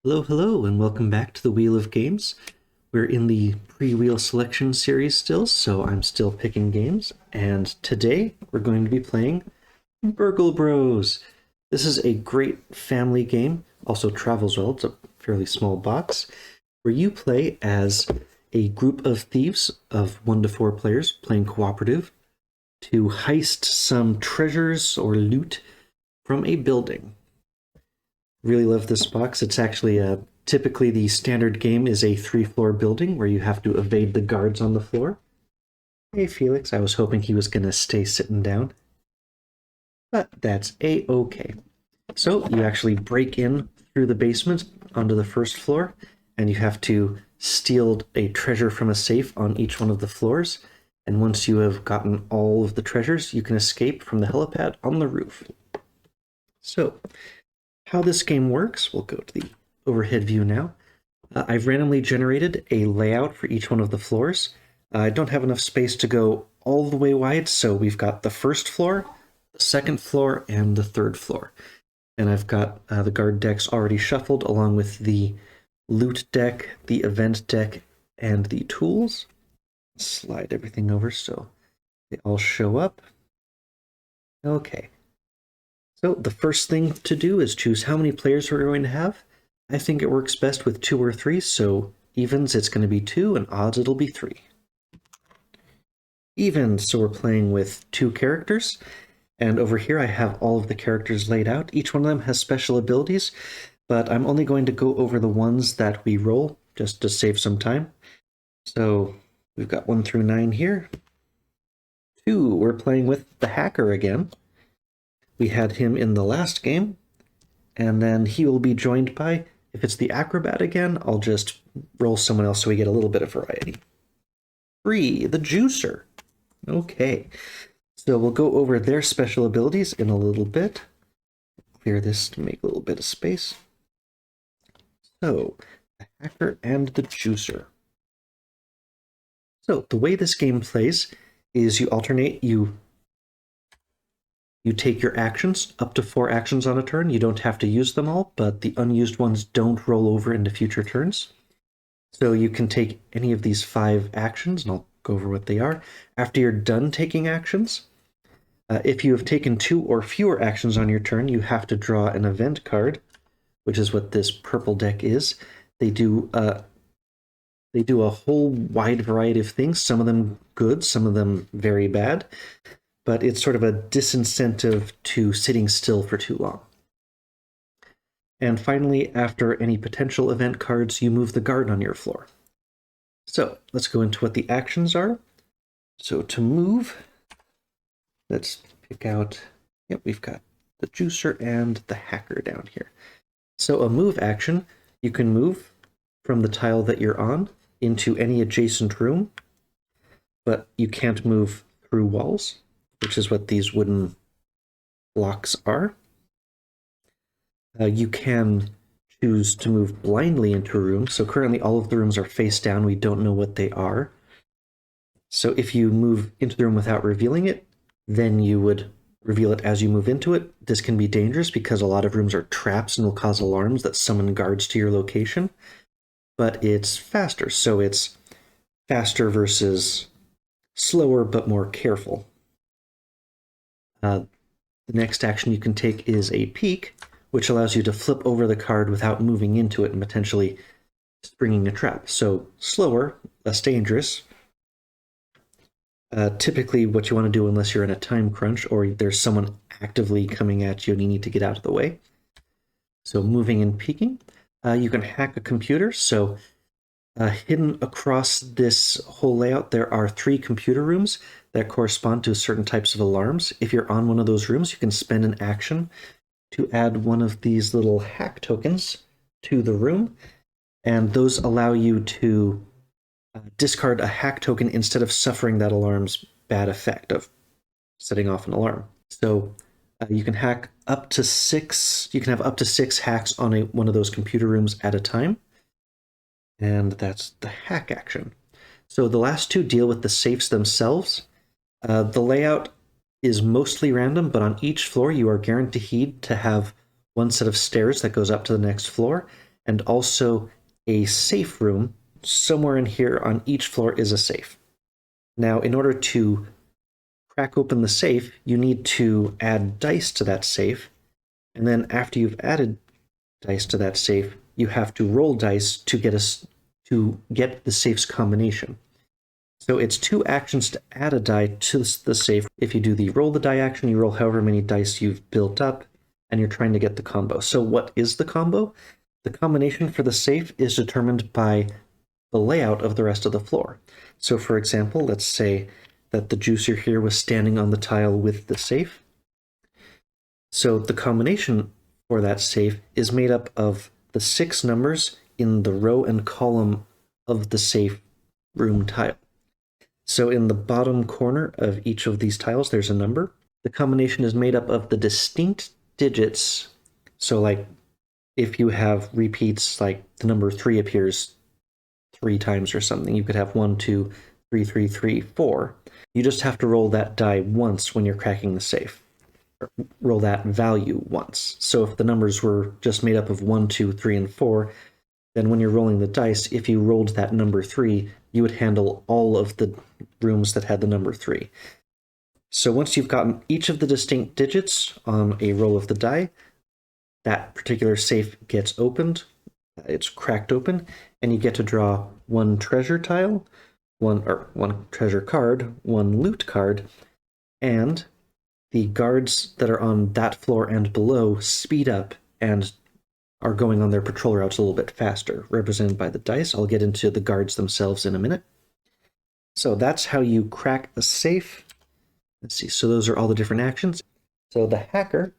Hello, hello, and welcome back to the Wheel of Games. We're in the pre-wheel selection series still, so I'm still picking games, and today we're going to be playing Burgle Bros. This is a great family game, also travels well, it's a fairly small box, where you play as a group of thieves of 1 to 4 players playing cooperative to heist some treasures or loot from a building. Really love this box. It's actually typically the standard game is a 3-floor building where you have to evade the guards on the floor. Hey Felix, I was hoping he was gonna stay sitting down, but that's a-okay. So you actually break in through the basement onto the first floor, and you have to steal a treasure from a safe on each one of the floors. And once you have gotten all of the treasures, you can escape from the helipad on the roof. So how this game works, we'll go to the overhead view now. I've randomly generated a layout for each one of the floors. I don't have enough space to go all the way wide, so we've got the first floor, the second floor, and the third floor. And I've got the guard decks already shuffled along with the loot deck, the event deck, and the tools. Slide everything over so they all show up. Okay. So the first thing to do is choose how many players we're going to have. I think it works best with 2 or 3, so evens it's going to be 2, and odds it'll be 3. Evens, so we're playing with 2 characters, and over here I have all of the characters laid out. Each one of them has special abilities, but I'm only going to go over the ones that we roll, just to save some time. So we've got 1 through 9 here. 2, we're playing with the hacker again. We had him in the last game, and then he will be joined by, if it's the acrobat again, I'll just roll someone else so we get a little bit of variety. 3, the juicer. Okay, so we'll go over their special abilities in a little bit. Clear this to make a little bit of space. So, the hacker and the juicer. So, the way this game plays is you alternate, you take your actions, up to 4 actions on a turn. You don't have to use them all, but the unused ones don't roll over into future turns. So you can take any of these 5 actions, and I'll go over what they are. After you're done taking actions, if you have taken 2 or fewer actions on your turn, you have to draw an event card, which is what this purple deck is. They do a whole wide variety of things, some of them good, some of them very bad. But it's sort of a disincentive to sitting still for too long. And finally, after any potential event cards, you move the guard on your floor. So let's go into what the actions are. So to move, let's pick out, we've got the juicer and the hacker down here. So a move action, you can move from the tile that you're on into any adjacent room, but you can't move through walls, which is what these wooden blocks are. You can choose to move blindly into a room. So currently all of the rooms are face down. We don't know what they are. So if you move into the room without revealing it, then you would reveal it as you move into it. This can be dangerous because a lot of rooms are traps and will cause alarms that summon guards to your location. But it's faster, so it's faster versus slower but more careful. The next action you can take is a peek, which allows you to flip over the card without moving into it and potentially springing a trap. So slower, less dangerous. Typically what you want to do unless you're in a time crunch or there's someone actively coming at you and you need to get out of the way. So moving and peeking. You can hack a computer. So hidden across this whole layout, there are 3 computer rooms that correspond to certain types of alarms. If you're on one of those rooms, you can spend an action to add one of these little hack tokens to the room, and those allow you to discard a hack token instead of suffering that alarm's bad effect of setting off an alarm. So you can hack up to 6, you can have up to 6 hacks on one of those computer rooms at a time, and that's the hack action. So the last 2 deal with the safes themselves. The layout is mostly random, but on each floor you are guaranteed to have one set of stairs that goes up to the next floor, and also a safe room. Somewhere in here on each floor is a safe. Now, in order to crack open the safe, you need to add dice to that safe, and then after you've added dice to that safe, you have to roll dice to get the safe's combination. So it's 2 actions to add a die to the safe. If you do the roll the die action, you roll however many dice you've built up, and you're trying to get the combo. So what is the combo? The combination for the safe is determined by the layout of the rest of the floor. So for example, let's say that the juicer here was standing on the tile with the safe. So the combination for that safe is made up of the 6 numbers in the row and column of the safe room tile. So in the bottom corner of each of these tiles, there's a number. The combination is made up of the distinct digits. So like if you have repeats, like the number 3 appears 3 times or something, you could have 1, 2, 3, 3, 3, 4. You just have to roll that die once when you're cracking the safe. Roll that value once. So if the numbers were just made up of 1, 2, 3, and 4, then when you're rolling the dice, if you rolled that number 3, you would handle all of the rooms that had the number 3. So once you've gotten each of the distinct digits on a roll of the die, that particular safe gets opened, it's cracked open, and you get to draw 1 treasure tile, one treasure card, 1 loot card, and the guards that are on that floor and below speed up and are going on their patrol routes a little bit faster, represented by the dice. I'll get into the guards themselves in a minute. So that's how you crack a safe. Let's see, so those are all the different actions. So the hacker,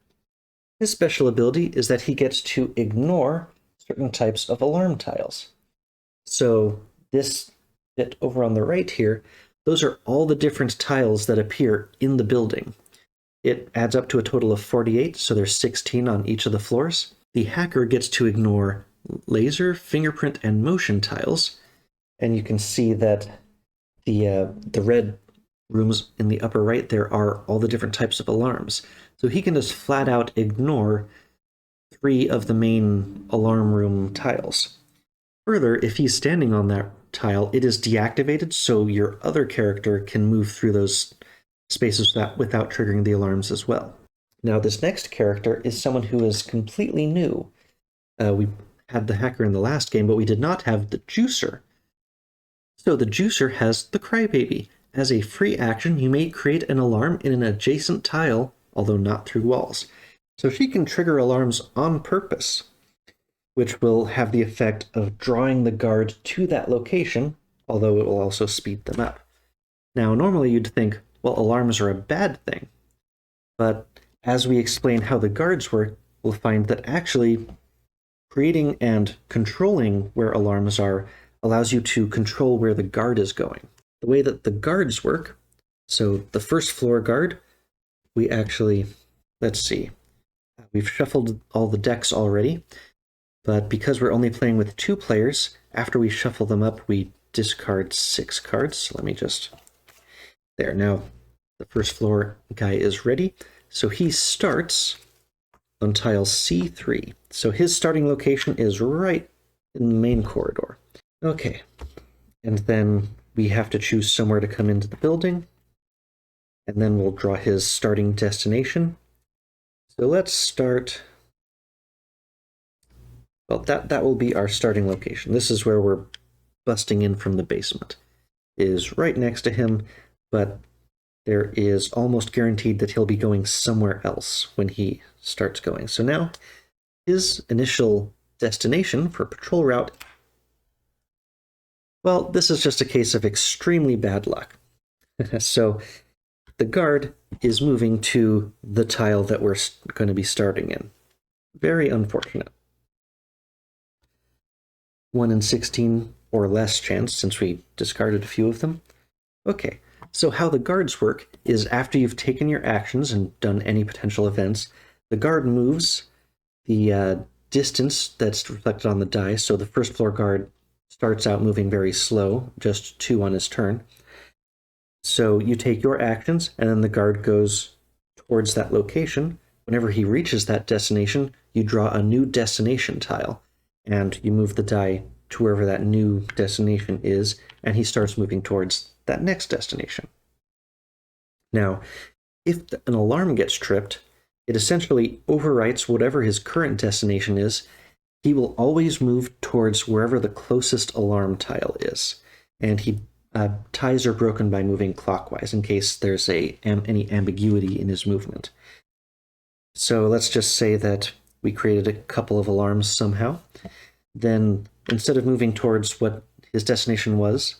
his special ability is that he gets to ignore certain types of alarm tiles. So this bit over on the right here, those are all the different tiles that appear in the building. It adds up to a total of 48, so there's 16 on each of the floors. The hacker gets to ignore laser, fingerprint, and motion tiles, and you can see that the red rooms in the upper right there are all the different types of alarms. So he can just flat out ignore 3 of the main alarm room tiles. Further, if he's standing on that tile, it is deactivated, so your other character can move through those spaces without triggering the alarms as well. Now, this next character is someone who is completely new. We had the hacker in the last game, but we did not have the juicer. So the juicer has the crybaby. As a free action, you may create an alarm in an adjacent tile, although not through walls. So she can trigger alarms on purpose, which will have the effect of drawing the guard to that location, although it will also speed them up. Now, normally you'd think, well, alarms are a bad thing, but as we explain how the guards work, we'll find that actually creating and controlling where alarms are allows you to control where the guard is going. The way that the guards work, so the first floor guard, we actually, let's see, we've shuffled all the decks already, but because we're only playing with 2 players, after we shuffle them up, we discard 6 cards. So let me just, there, now the first floor guy is ready. So he starts on tile C3. So his starting location is right in the main corridor. Okay, and then we have to choose somewhere to come into the building, and then we'll draw his starting destination. So let's start, well, that will be our starting location. This is where we're busting in from the basement, is right next to him, but there is almost guaranteed that he'll be going somewhere else when he starts going. So now, his initial destination for patrol route, well, this is just a case of extremely bad luck. So the guard is moving to the tile that we're going to be starting in. Very unfortunate. 1 in 16 or less chance, since we discarded a few of them. Okay. So how the guards work is after you've taken your actions and done any potential events, the guard moves the distance that's reflected on the die. So the first floor guard starts out moving very slow, just 2 on his turn. So you take your actions, and then the guard goes towards that location. Whenever he reaches that destination, you draw a new destination tile. and you move the die to wherever that new destination is, and he starts moving towards that next destination. Now, if an alarm gets tripped, it essentially overwrites whatever his current destination is. He will always move towards wherever the closest alarm tile is, and ties are broken by moving clockwise in case there's any ambiguity in his movement. So let's just say that we created a couple of alarms somehow. Then instead of moving towards what his destination was,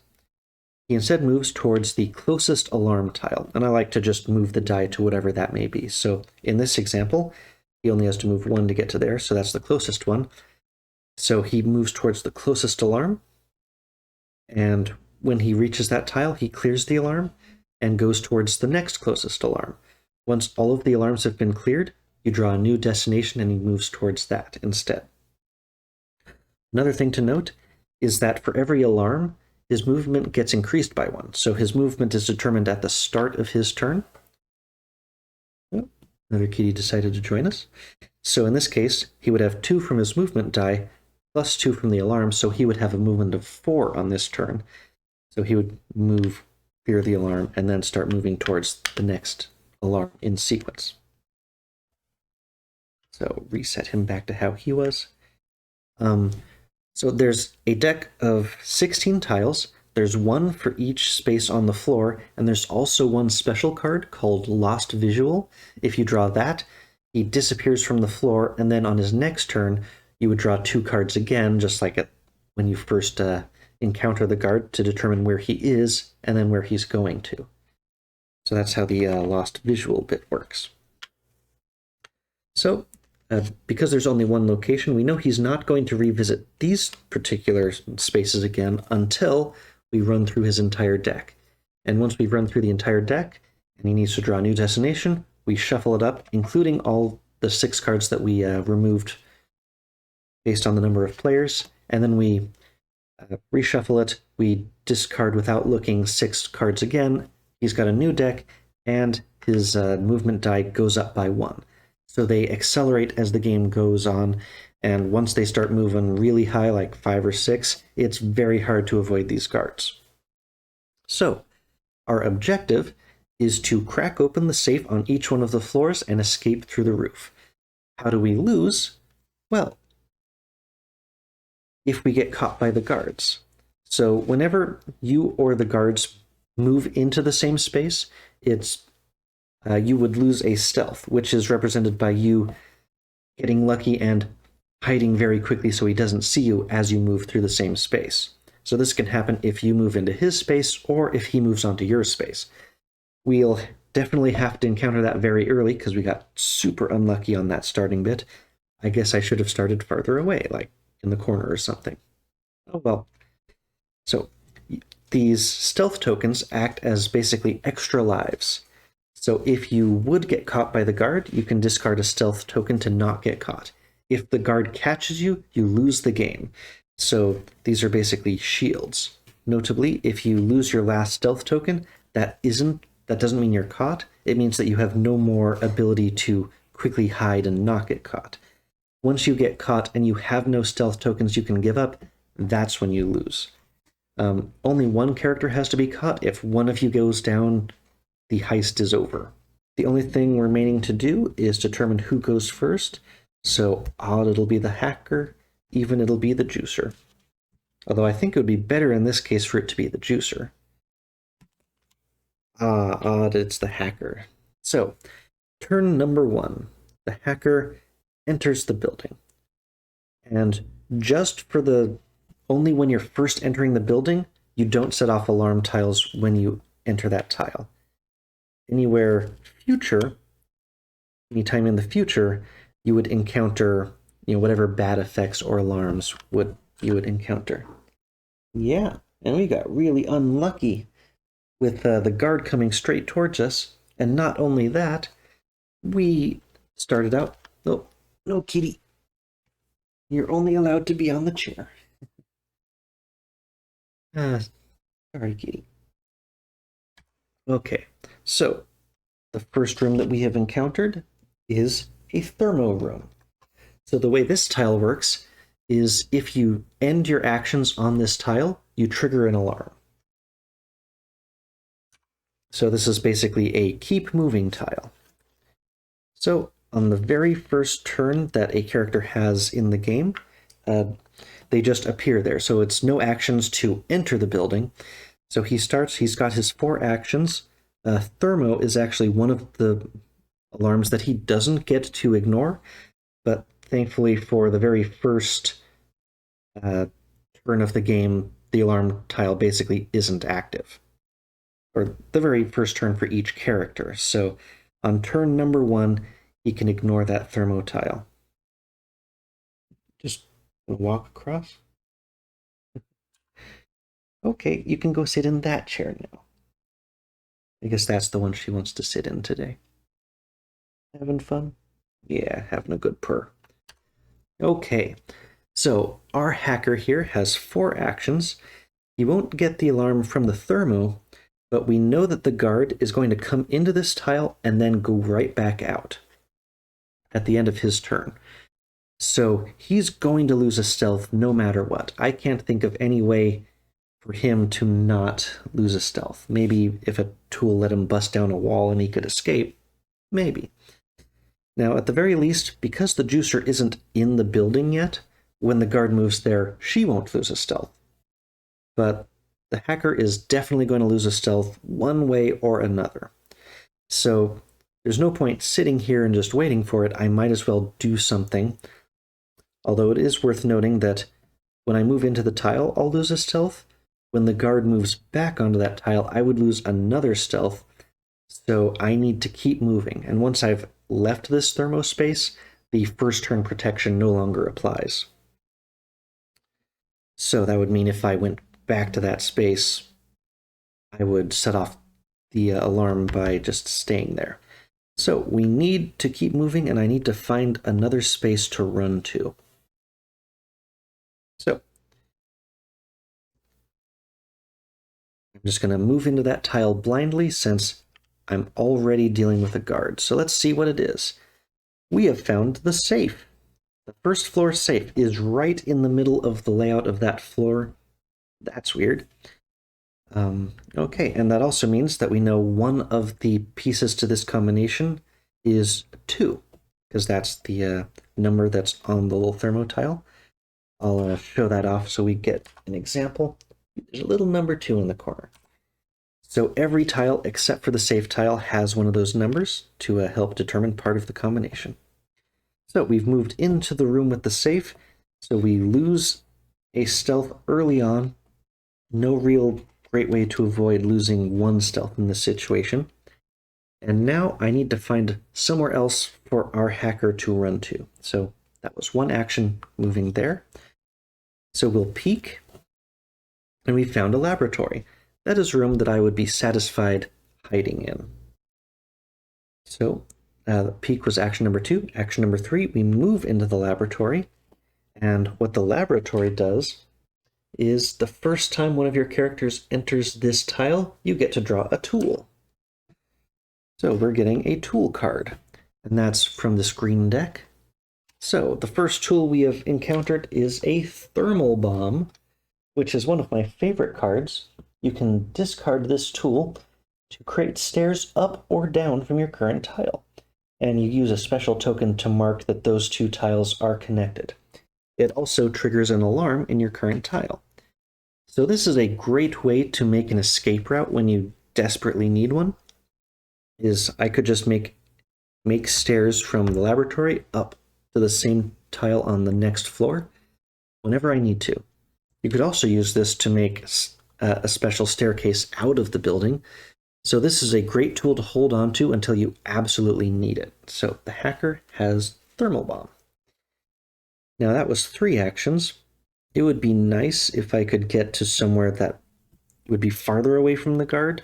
he instead moves towards the closest alarm tile. And I like to just move the die to whatever that may be. So in this example, he only has to move one to get to there, so that's the closest one. So he moves towards the closest alarm, and when he reaches that tile, he clears the alarm and goes towards the next closest alarm. Once all of the alarms have been cleared, you draw a new destination and he moves towards that instead. Another thing to note is that for every alarm, his movement gets increased by one. So his movement is determined at the start of his turn. Oh, another kitty decided to join us. So in this case, he would have 2 from his movement die, plus 2 from the alarm, so he would have a movement of 4 on this turn. So he would move, clear the alarm, and then start moving towards the next alarm in sequence. So reset him back to how he was. So there's a deck of 16 tiles. There's one for each space on the floor, and there's also one special card called Lost Visual. If you draw that, he disappears from the floor, and then on his next turn, you would draw 2 cards again, just like when you first encounter the guard, to determine where he is and then where he's going to. So that's how the Lost Visual bit works. So, because there's only one location, we know he's not going to revisit these particular spaces again until we run through his entire deck. And once we've run through the entire deck, and he needs to draw a new destination, we shuffle it up, including all the 6 cards that we removed based on the number of players, and then we reshuffle it, we discard without looking 6 cards again, he's got a new deck, and his movement die goes up by 1. So they accelerate as the game goes on, and once they start moving really high, like 5 or 6, it's very hard to avoid these guards. So, our objective is to crack open the safe on each one of the floors and escape through the roof. How do we lose? Well, if we get caught by the guards. So whenever you or the guards move into the same space, you would lose a stealth, which is represented by you getting lucky and hiding very quickly so he doesn't see you as you move through the same space. So this can happen if you move into his space or if he moves onto your space. We'll definitely have to encounter that very early because we got super unlucky on that starting bit. I guess I should have started farther away, like in the corner or something. Oh well. So these stealth tokens act as basically extra lives. So if you would get caught by the guard, you can discard a stealth token to not get caught. If the guard catches you, you lose the game. So these are basically shields. Notably, if you lose your last stealth token, that doesn't mean you're caught. It means that you have no more ability to quickly hide and not get caught. Once you get caught and you have no stealth tokens you can give up, that's when you lose. Only one character has to be caught. If one of you goes down, the heist is over. The only thing remaining to do is determine who goes first. So odd it'll be the hacker, even it'll be the juicer. Although I think it would be better in this case for it to be the juicer. Odd it's the hacker. So, turn number 1. The hacker enters the building. And only when you're first entering the building, you don't set off alarm tiles when you enter that tile. Anytime in the future, you would encounter, whatever bad effects or alarms you would encounter. Yeah, and we got really unlucky with the guard coming straight towards us, and not only that, we started out... Oh, no, kitty. You're only allowed to be on the chair. Sorry, kitty. Okay, so the first room that we have encountered is a thermo room. So the way this tile works is if you end your actions on this tile, you trigger an alarm. So this is basically a keep moving tile. So on the very first turn that a character has in the game, they just appear there. So it's no actions to enter the building. So he's got his 4 actions. Thermo is actually one of the alarms that he doesn't get to ignore, but thankfully for the very first turn of the game, the alarm tile basically isn't active. Or the very first turn for each character. So on turn number 1, he can ignore that thermo tile. Just walk across. Okay, you can go sit in that chair now. I guess that's the one she wants to sit in today. Having fun? Yeah, having a good purr. Okay, so our hacker here has 4 actions. He won't get the alarm from the thermo, but we know that the guard is going to come into this tile and then go right back out at the end of his turn. So he's going to lose a stealth no matter what. I can't think of any way for him to not lose a stealth. Maybe if a tool let him bust down a wall and he could escape, maybe. Now, at the very least, because the juicer isn't in the building yet, when the guard moves there, she won't lose a stealth. But the hacker is definitely going to lose a stealth one way or another. So there's no point sitting here and just waiting for it. I might as well do something. Although it is worth noting that when I move into the tile, I'll lose a stealth. When the guard moves back onto that tile, I would lose another stealth. So I need to keep moving. And once I've left this thermo space, the first turn protection no longer applies. So that would mean if I went back to that space, I would set off the alarm by just staying there. So we need to keep moving, and I need to find another space to run to. So I'm just going to move into that tile blindly since I'm already dealing with a guard. So let's see what it is. We have found the safe. The first floor safe is right in the middle of the layout of that floor. That's weird. Okay, and that also means that we know one of the pieces to this combination is 2, because that's the number that's on the little thermo tile. I'll show that off so we get an example. There's a little number 2 in the corner. So every tile except for the safe tile has one of those numbers to help determine part of the combination. So we've moved into the room with the safe, so we lose a stealth early on. No real great way to avoid losing 1 stealth in this situation. And now I need to find somewhere else for our hacker to run to. So that was 1 action moving there. So we'll peek, and we found a laboratory. That is a room that I would be satisfied hiding in. So the peek was action number 2. Action number 3, we move into the laboratory. And what the laboratory does is the first time one of your characters enters this tile, you get to draw a tool. So we're getting a tool card, and that's from the screen deck. So the first tool we have encountered is a thermal bomb, which is one of my favorite cards. You can discard this tool to create stairs up or down from your current tile, and you use a special token to mark that those 2 tiles are connected. It also triggers an alarm in your current tile. So this is a great way to make an escape route when you desperately need one. I could just make stairs from the laboratory up to the same tile on the next floor whenever I need to. You could also use this to make a special staircase out of the building. So this is a great tool to hold on to until you absolutely need it. So the hacker has thermal bomb. Now that was 3 actions. It would be nice if I could get to somewhere that would be farther away from the guard,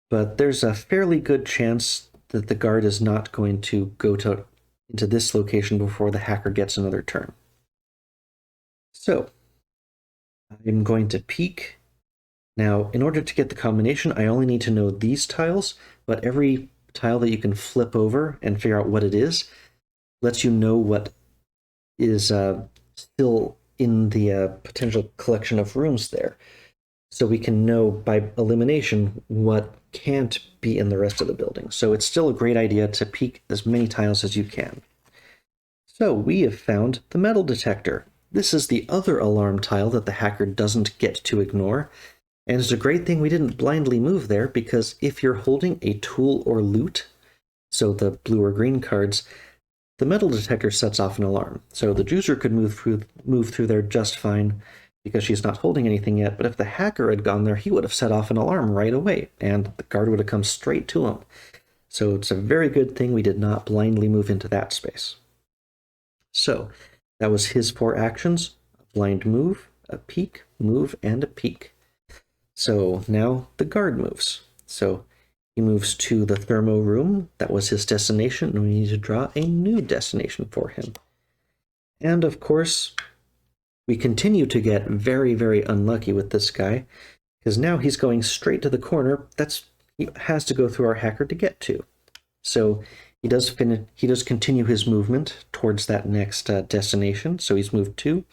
but there's a fairly good chance that the guard is not going to go into this location before the hacker gets another turn. So I'm going to peek. Now, in order to get the combination, I only need to know these tiles, but every tile that you can flip over and figure out what it is lets you know what is still in the potential collection of rooms there. So we can know by elimination what can't be in the rest of the building. So it's still a great idea to peek as many tiles as you can. So we have found the metal detector. This is the other alarm tile that the hacker doesn't get to ignore. And it's a great thing we didn't blindly move there, because if you're holding a tool or loot, so the blue or green cards, the metal detector sets off an alarm. So the juicer could move through there just fine because she's not holding anything yet, but if the hacker had gone there, he would have set off an alarm right away, and the guard would have come straight to him. So it's a very good thing we did not blindly move into that space. So that was his 4 actions: a blind move, a peek, move, and a peek. So now the guard moves. So he moves to the thermo room. That was his destination, and we need to draw a new destination for him. And of course, we continue to get very, very unlucky with this guy, because now he's going straight to the corner he has to go through our hacker to get to. So he does continue his movement towards that next destination. So he's moved 2,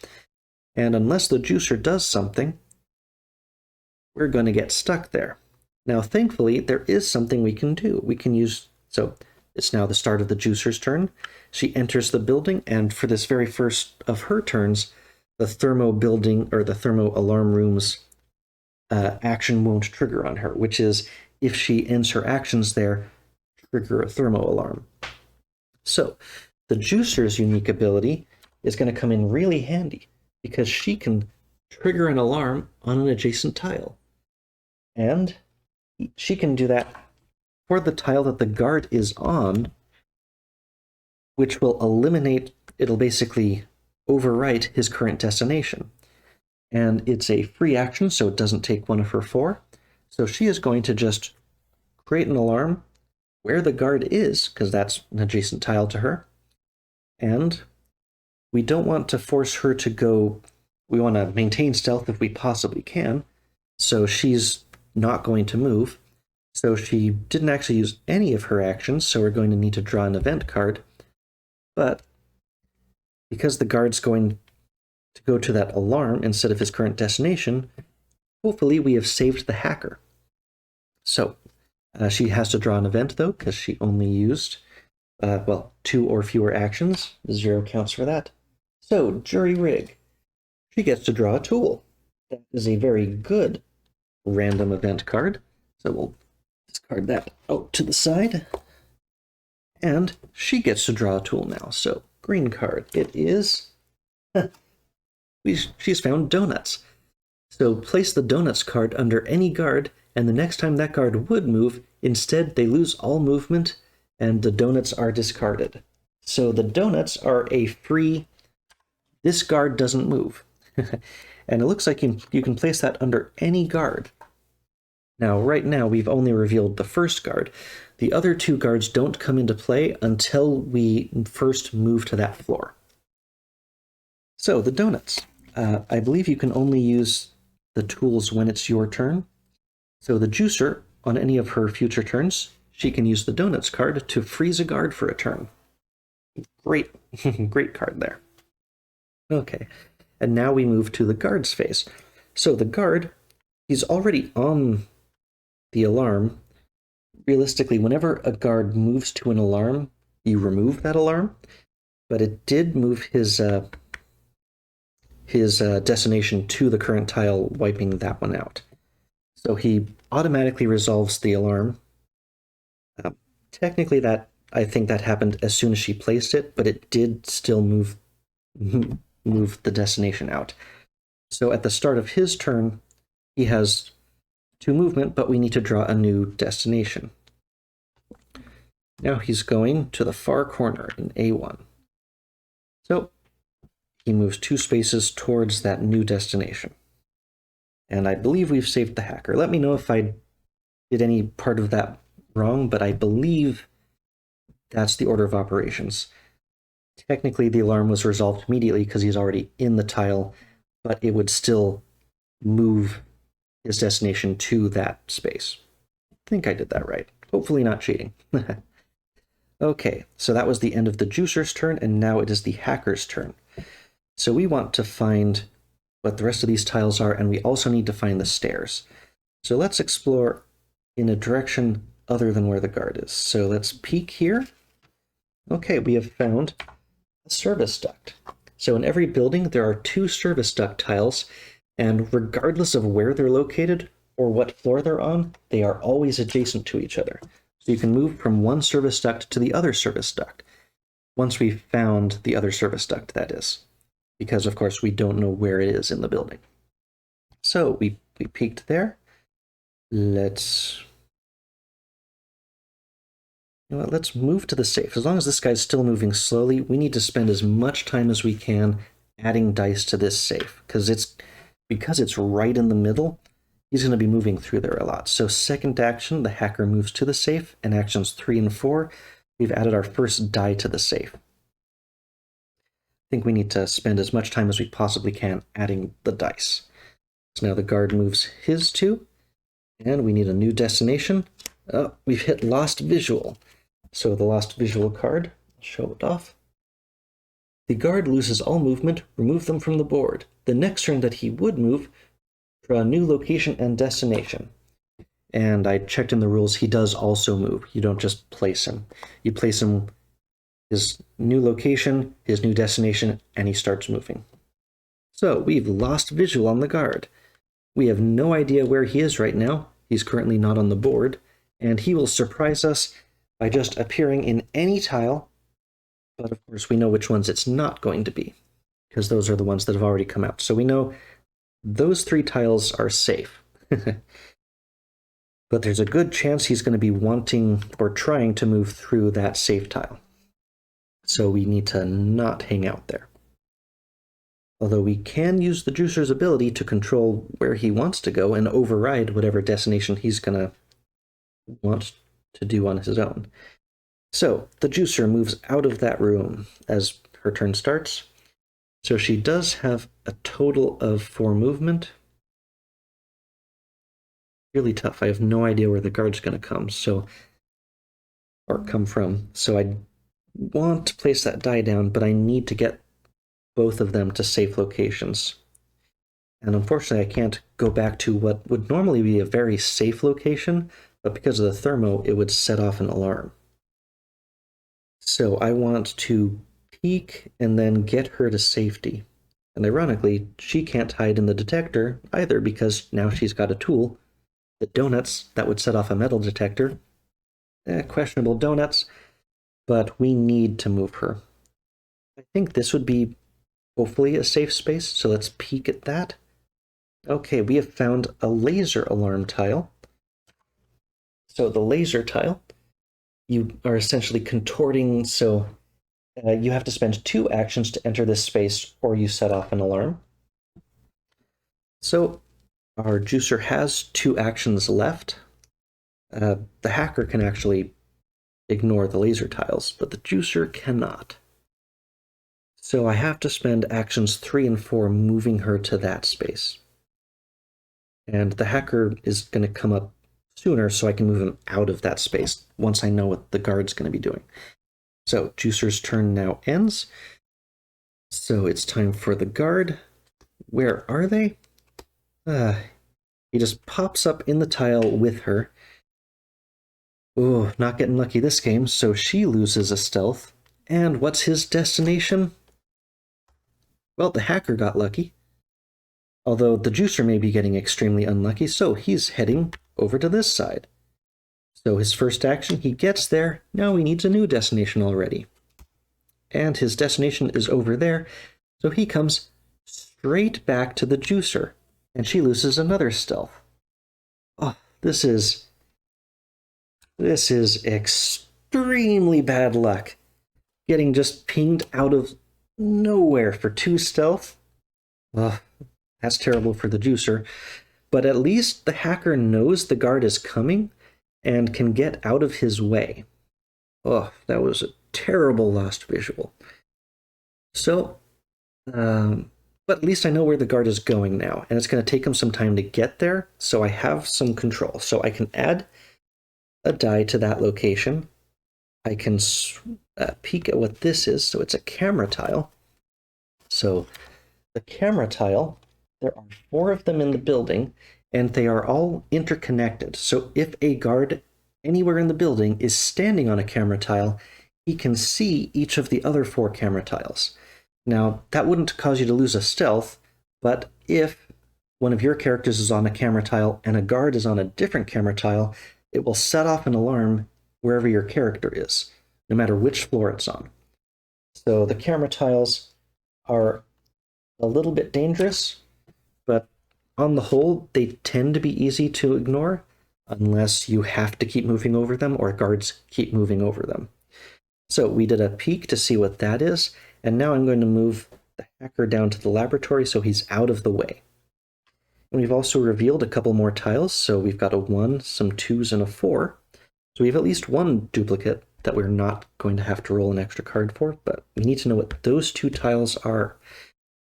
and unless the juicer does something, we're going to get stuck there. Now, thankfully, there is something we can do. We can use, so it's now the start of the juicer's turn. She enters the building, and for this very first of her turns, the thermo building or the thermo alarm room's action won't trigger on her, which is, if she ends her actions there, trigger a thermo alarm. So the juicer's unique ability is going to come in really handy, because she can trigger an alarm on an adjacent tile. And she can do that for the tile that the guard is on, which will it'll basically overwrite his current destination. And it's a free action, so it doesn't take one of her 4. So she is going to just create an alarm where the guard is, because that's an adjacent tile to her. And we don't want to force her to go, we want to maintain stealth if we possibly can. So she's not going to move. So she didn't actually use any of her actions, so we're going to need to draw an event card. But because the guard's going to go to that alarm instead of his current destination, hopefully we have saved the hacker. So she has to draw an event, though, because she only used, 2 or fewer actions. 0 counts for that. So, jury rig. She gets to draw a tool. That is a very good random event card. So we'll discard that out to the side. And she gets to draw a tool now. So, green card. It is... she's found donuts. So place the donuts card under any guard, and the next time that guard would move, instead they lose all movement, and the donuts are discarded. So the donuts are a free... This guard doesn't move. And it looks like you can place that under any guard. Now, right now, we've only revealed the first guard. The other 2 guards don't come into play until we first move to that floor. So, the donuts. I believe you can only use the tools when it's your turn. So the juicer, on any of her future turns, she can use the donuts card to freeze a guard for a turn. Great, great card there. Okay, and now we move to the guard's phase. So the guard, he's already on the alarm. Realistically, whenever a guard moves to an alarm, you remove that alarm, but it did move his destination to the current tile, wiping that one out. So he automatically resolves the alarm. Technically, I think that happened as soon as she placed it, but it did still move the destination out. So at the start of his turn, he has 2 movement, but we need to draw a new destination. Now he's going to the far corner in A1. So he moves 2 spaces towards that new destination. And I believe we've saved the hacker. Let me know if I did any part of that wrong, but I believe that's the order of operations. Technically, the alarm was resolved immediately because he's already in the tile, but it would still move his destination to that space. I think I did that right. Hopefully not cheating. Okay, so that was the end of the juicer's turn, and now it is the hacker's turn. So we want to find what the rest of these tiles are, and we also need to find the stairs. So let's explore in a direction other than where the guard is. So let's peek here. Okay, we have found a service duct. So in every building, there are 2 service duct tiles, and regardless of where they're located or what floor they're on, they are always adjacent to each other. So you can move from one service duct to the other service duct, once we've found the other service duct, that is. Because, of course, we don't know where it is in the building. So we peeked there. Let's move to the safe. As long as this guy's still moving slowly, we need to spend as much time as we can adding dice to this safe, because it's right in the middle. He's going to be moving through there a lot. So second action, the hacker moves to the safe, and actions 3 and 4, we've added our first die to the safe. I think we need to spend as much time as we possibly can adding the dice. So now the guard moves his 2, and we need a new destination. Oh, we've hit lost visual. So the lost visual card, I'll show it off. The guard loses all movement, remove them from the board. The next turn that he would move, draw a new location and destination. And I checked in the rules, he does also move. You don't just place him. You place him his new location, his new destination, and he starts moving. So we've lost visual on the guard. We have no idea where he is right now. He's currently not on the board, and he will surprise us by just appearing in any tile, but of course we know which ones it's not going to be, because those are the ones that have already come out. So we know those 3 tiles are safe. But there's a good chance he's going to be wanting or trying to move through that safe tile. So we need to not hang out there. Although we can use the juicer's ability to control where he wants to go and override whatever destination he's going to want to do on his own. So the juicer moves out of that room as her turn starts. So she does have a total of 4 movement. Really tough. I have no idea where the guard's going to come, or come from. So I want to place that die down, but I need to get both of them to safe locations. And unfortunately, I can't go back to what would normally be a very safe location, but because of the thermo, it would set off an alarm. So I want to peek and then get her to safety. And ironically, she can't hide in the detector either, because now she's got a tool. The donuts, that would set off a metal detector. Questionable donuts, but we need to move her. I think this would be hopefully a safe space, so let's peek at that. Okay, we have found a laser alarm tile. So the laser tile, you are essentially contorting, so you have to spend 2 actions to enter this space, or you set off an alarm. So our juicer has 2 actions left. The hacker can actually ignore the laser tiles, but the juicer cannot. So I have to spend actions 3 and 4 moving her to that space. And the hacker is going to come up sooner, so I can move him out of that space once I know what the guard's going to be doing. So juicer's turn now ends. So it's time for the guard. Where are they? He just pops up in the tile with her. Oh, not getting lucky this game, so she loses a stealth. And what's his destination? Well, the hacker got lucky. Although the juicer may be getting extremely unlucky, so he's heading over to this side. So his first action, he gets there. Now he needs a new destination already. And his destination is over there, so he comes straight back to the juicer, and she loses another stealth. Oh, this is extremely bad luck. Getting just pinged out of nowhere for 2 stealth. Well, that's terrible for the juicer. But at least the hacker knows the guard is coming and can get out of his way. Oh, that was a terrible lost visual. So, but at least I know where the guard is going now, and it's going to take him some time to get there, so I have some control. So I can add a die to that location. I can peek at what this is, so it's a camera tile. So the camera tile, there are 4 of them in the building, and they are all interconnected. So if a guard anywhere in the building is standing on a camera tile, he can see each of the other 4 camera tiles. Now, that wouldn't cause you to lose a stealth, but if one of your characters is on a camera tile and a guard is on a different camera tile, it will set off an alarm wherever your character is, no matter which floor it's on. So the camera tiles are a little bit dangerous, but on the whole, they tend to be easy to ignore unless you have to keep moving over them or guards keep moving over them. So we did a peek to see what that is, and now I'm going to move the hacker down to the laboratory so he's out of the way. And we've also revealed a couple more tiles, so we've got a 1, some 2s, and a 4. So we have at least one duplicate that we're not going to have to roll an extra card for, but we need to know what those 2 tiles are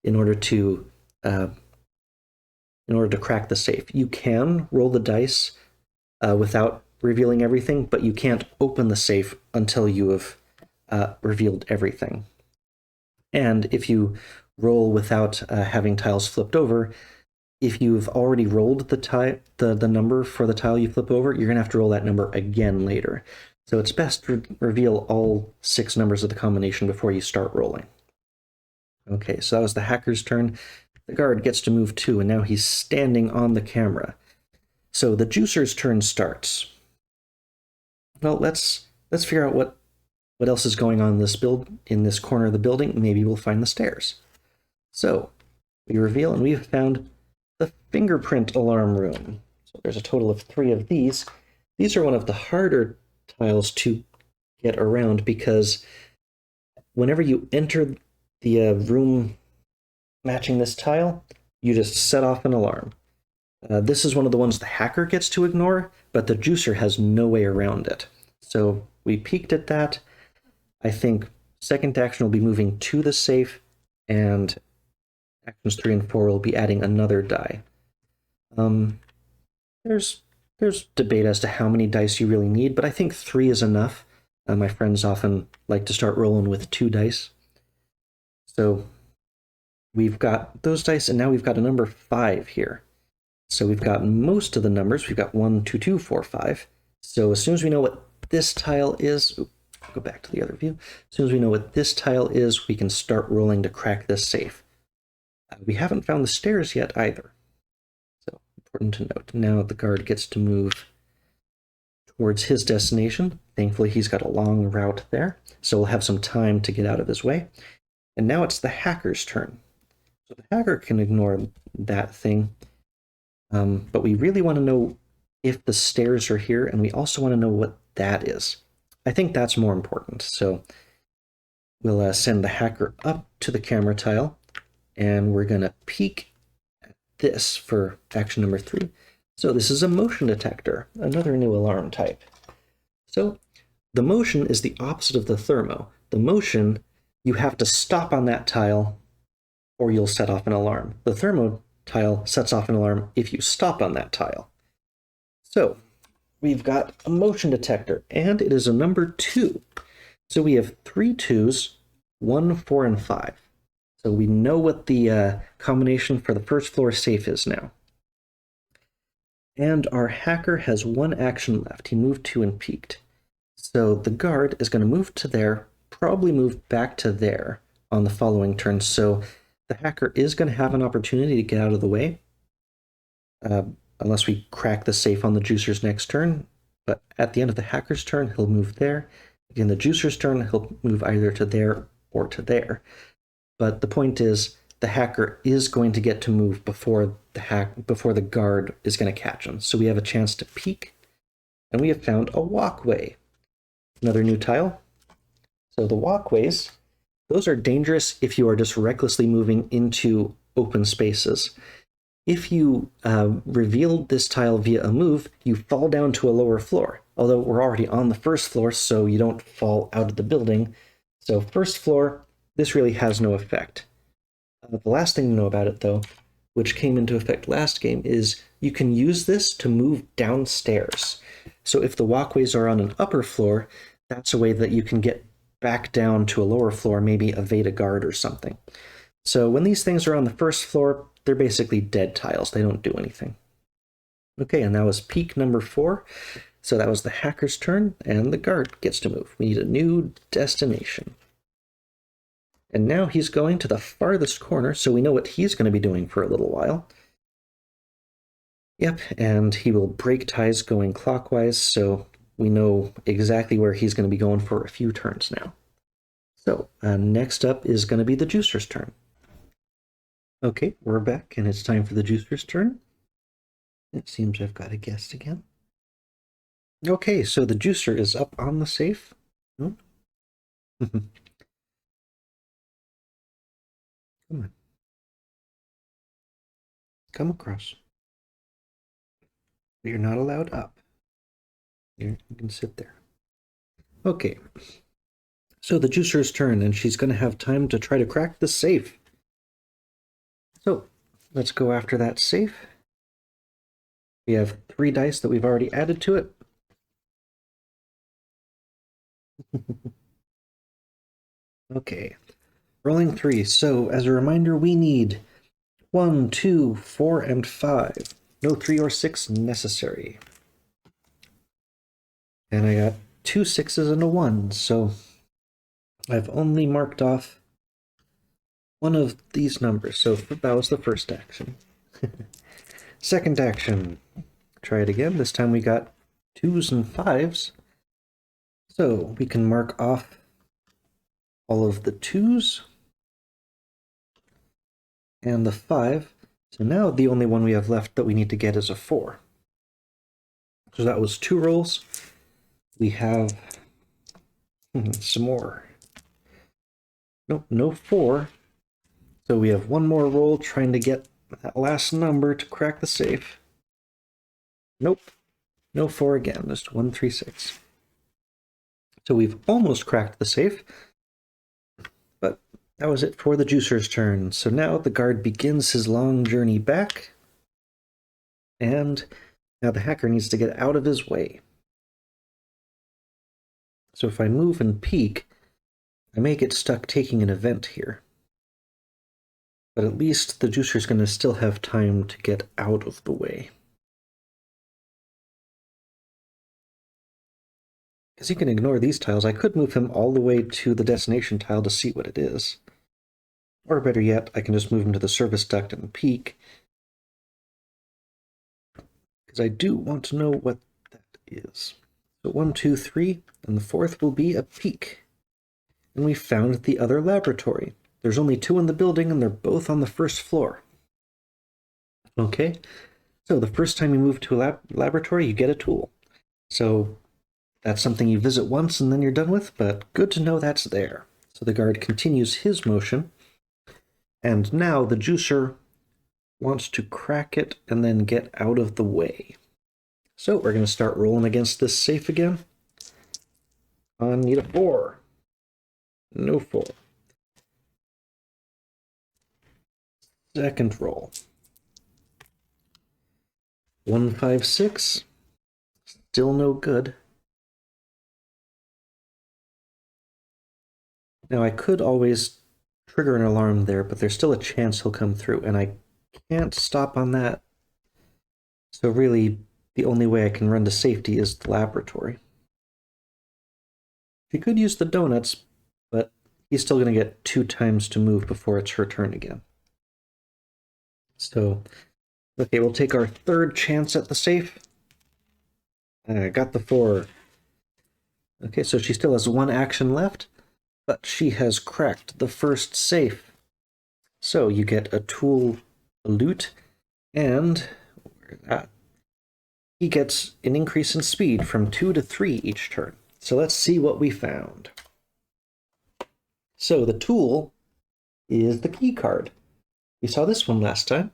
in order to crack the safe. You can roll the dice without revealing everything, but you can't open the safe until you have revealed everything. And if you roll without having tiles flipped over, if you've already rolled the number for the tile you flip over, you're going to have to roll that number again later. So it's best to reveal all 6 numbers of the combination before you start rolling. Okay, so that was the hacker's turn. The guard gets to move too, and now he's standing on the camera. So the juicer's turn starts. Well, let's figure out what else is going on in this corner of the building. Maybe we'll find the stairs. So we reveal, and we've found the fingerprint alarm room. So there's a total of 3 of these. These are one of the harder tiles to get around because whenever you enter the room matching this tile, you just set off an alarm. This is one of the ones the hacker gets to ignore, but the juicer has no way around it. So we peeked at that. I think second action will be moving to the safe, and actions 3 and 4 will be adding another die. There's debate as to how many dice you really need, but I think 3 is enough. My friends often like to start rolling with 2 dice. So we've got those dice, and now we've got a number 5 here. So we've got most of the numbers. We've got 1, 2, 2, 4, 5. So as soon as we know what this tile is, go back to the other view. As soon as we know what this tile is, we can start rolling to crack this safe. We haven't found the stairs yet either. So important to note. Now the guard gets to move towards his destination. Thankfully, he's got a long route there, so we'll have some time to get out of his way. And now it's the hacker's turn. So the hacker can ignore that thing, but we really want to know if the stairs are here, and we also want to know what that is. I think that's more important. So we'll send the hacker up to the camera tile, and we're going to peek at this for action number 3. So this is a motion detector, another new alarm type. So the motion is the opposite of the thermo. The motion, you have to stop on that tile or you'll set off an alarm. The thermo tile sets off an alarm if you stop on that tile. So we've got a motion detector, and it is a number 2. So we have 3 2s, 1, 4, and 5. So we know what the combination for the first floor safe is now. And our hacker has 1 action left. He moved 2 and peeked. So the guard is going to move to there, probably move back to there on the following turn. So the hacker is going to have an opportunity to get out of the way, unless we crack the safe on the juicer's next turn. But at the end of the hacker's turn, he'll move there. Again, the juicer's turn, he'll move either to there or to there. But the point is, the hacker is going to get to move before the guard is going to catch him. So we have a chance to peek, and we have found a walkway. Another new tile. So the walkways, those are dangerous if you are just recklessly moving into open spaces. If you reveal this tile via a move, you fall down to a lower floor. Although we're already on the first floor, so you don't fall out of the building. So first floor, this really has no effect. The last thing to know about it, though, which came into effect last game, is you can use this to move downstairs. So if the walkways are on an upper floor, that's a way that you can get back down to a lower floor, maybe evade a guard or something. So when these things are on the first floor, they're basically dead tiles. They don't do anything. Okay, and that was peak number 4. So that was the hacker's turn, and the guard gets to move. We need a new destination. And now he's going to the farthest corner, so we know what he's going to be doing for a little while. Yep, and he will break ties going clockwise, so we know exactly where he's going to be going for a few turns now. So next up is going to be the juicer's turn. Okay, we're back, and it's time for the juicer's turn. It seems I've got a guest again. Okay, so the juicer is up on the safe. Oh. Come on. Come across. You're not allowed up. You can sit there. Okay. So the juicer's turn, and she's going to have time to try to crack the safe. So let's go after that safe. We have 3 dice that we've already added to it. Okay. Rolling 3. So as a reminder, we need 1, 2, 4, and 5. No 3 or 6 necessary. And I got 2 6s and a 1, so I've only marked off one of these numbers, so that was the first action. Second action. Try it again. This time we got 2s and 5s. So we can mark off all of the 2s and the 5. So now the only one we have left that we need to get is a 4. So that was 2 rolls. We have some more. Nope, no 4. So we have 1 more roll trying to get that last number to crack the safe. Nope, no 4 again, just 1, 3, 6. So we've almost cracked the safe, but that was it for the juicer's turn. So now the guard begins his long journey back, and now the hacker needs to get out of his way. So if I move and peek, I may get stuck taking an event here. But at least the juicer's going to still have time to get out of the way. Because he can ignore these tiles. I could move him all the way to the destination tile to see what it is. Or better yet, I can just move him to the service duct and peek. Because I do want to know what that is. So 1, 2, 3, and the 4th will be a peek. And we found the other laboratory. There's only 2 in the building, and they're both on the first floor. Okay, so the first time you move to a laboratory, you get a tool. So that's something you visit once and then you're done with, but good to know that's there. So the guard continues his motion, and now the juicer wants to crack it and then get out of the way. So we're going to start rolling against this safe again. I need a 4. No 4. Second roll. 1, 5, 6. Still no good. Now I could always trigger an alarm there, but there's still a chance he'll come through, and I can't stop on that. So really, the only way I can run to safety is the laboratory. He could use the donuts, but he's still going to get 2 times to move before it's her turn again. So, okay, we'll take our 3rd chance at the safe. I got the 4. Okay, so she still has 1 action left, but she has cracked the first safe. So you get a tool, a loot, and he gets an increase in speed from 2 to 3 each turn. So let's see what we found. So the tool is the key card. We saw this one last time.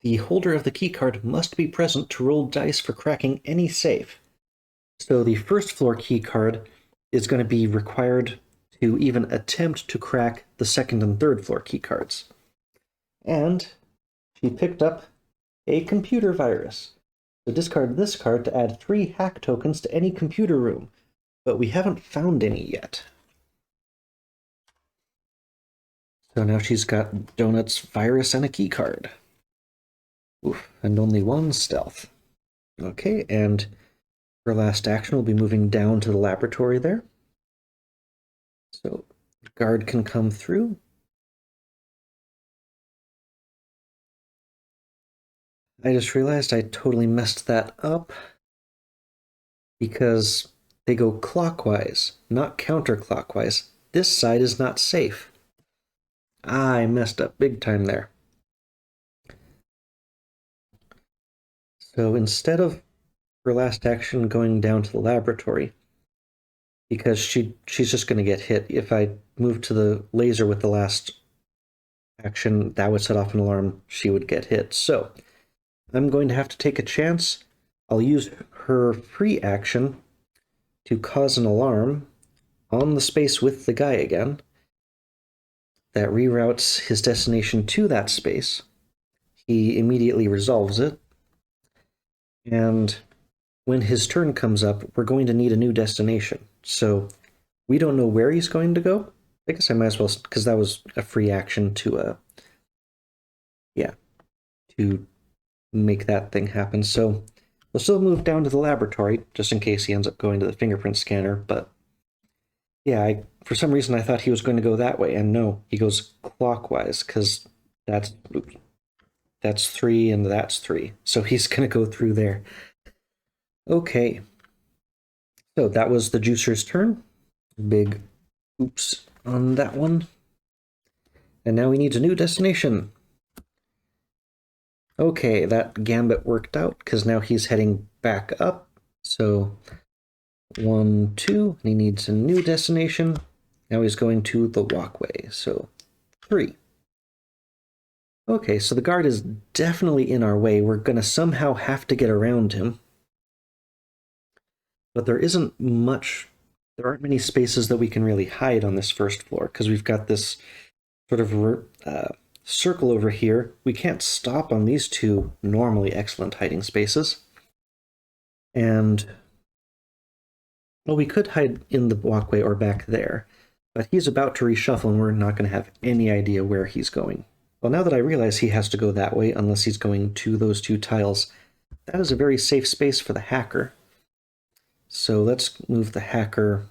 The holder of the key card must be present to roll dice for cracking any safe. So the first floor key card is going to be required to even attempt to crack the 2nd and 3rd floor key cards. And she picked up a computer virus. So discard this card to add 3 hack tokens to any computer room, but we haven't found any yet. So now she's got donuts, virus, and a key card. Oof, and only one stealth. Okay, and her last action will be moving down to the laboratory there. So guard can come through. I just realized I totally messed that up because they go clockwise, not counterclockwise. This side is not safe. I messed up big time there. So instead of her last action going down to the laboratory, because she's just going to get hit. If I move to the laser with the last action, that would set off an alarm. She would get hit. So I'm going to have to take a chance. I'll use her free action to cause an alarm on the space with the guy again. That reroutes his destination to that space. He immediately resolves it. And when his turn comes up, we're going to need a new destination. So we don't know where he's going to go. I guess I might as well, because that was a free action to, to make that thing happen. So we'll still move down to the laboratory, just in case he ends up going to the fingerprint scanner. But yeah, for some reason I thought he was going to go that way, and no, he goes clockwise, because that's 3 and that's 3. So he's going to go through there. Okay. So that was the juicer's turn. Big oops on that one. And now we need a new destination. Okay, that gambit worked out because now he's heading back up. So 1, 2, and he needs a new destination. Now he's going to the walkway. So 3. Okay, so the guard is definitely in our way. We're going to somehow have to get around him. But there isn't much, there aren't many spaces that we can really hide on this first floor because we've got this sort of circle over here. We can't stop on these two normally excellent hiding spaces. And, well, we could hide in the walkway or back there, but he's about to reshuffle and we're not going to have any idea where he's going. Well, now that I realize he has to go that way unless he's going to those 2 tiles, that is a very safe space for the hacker. So let's move the hacker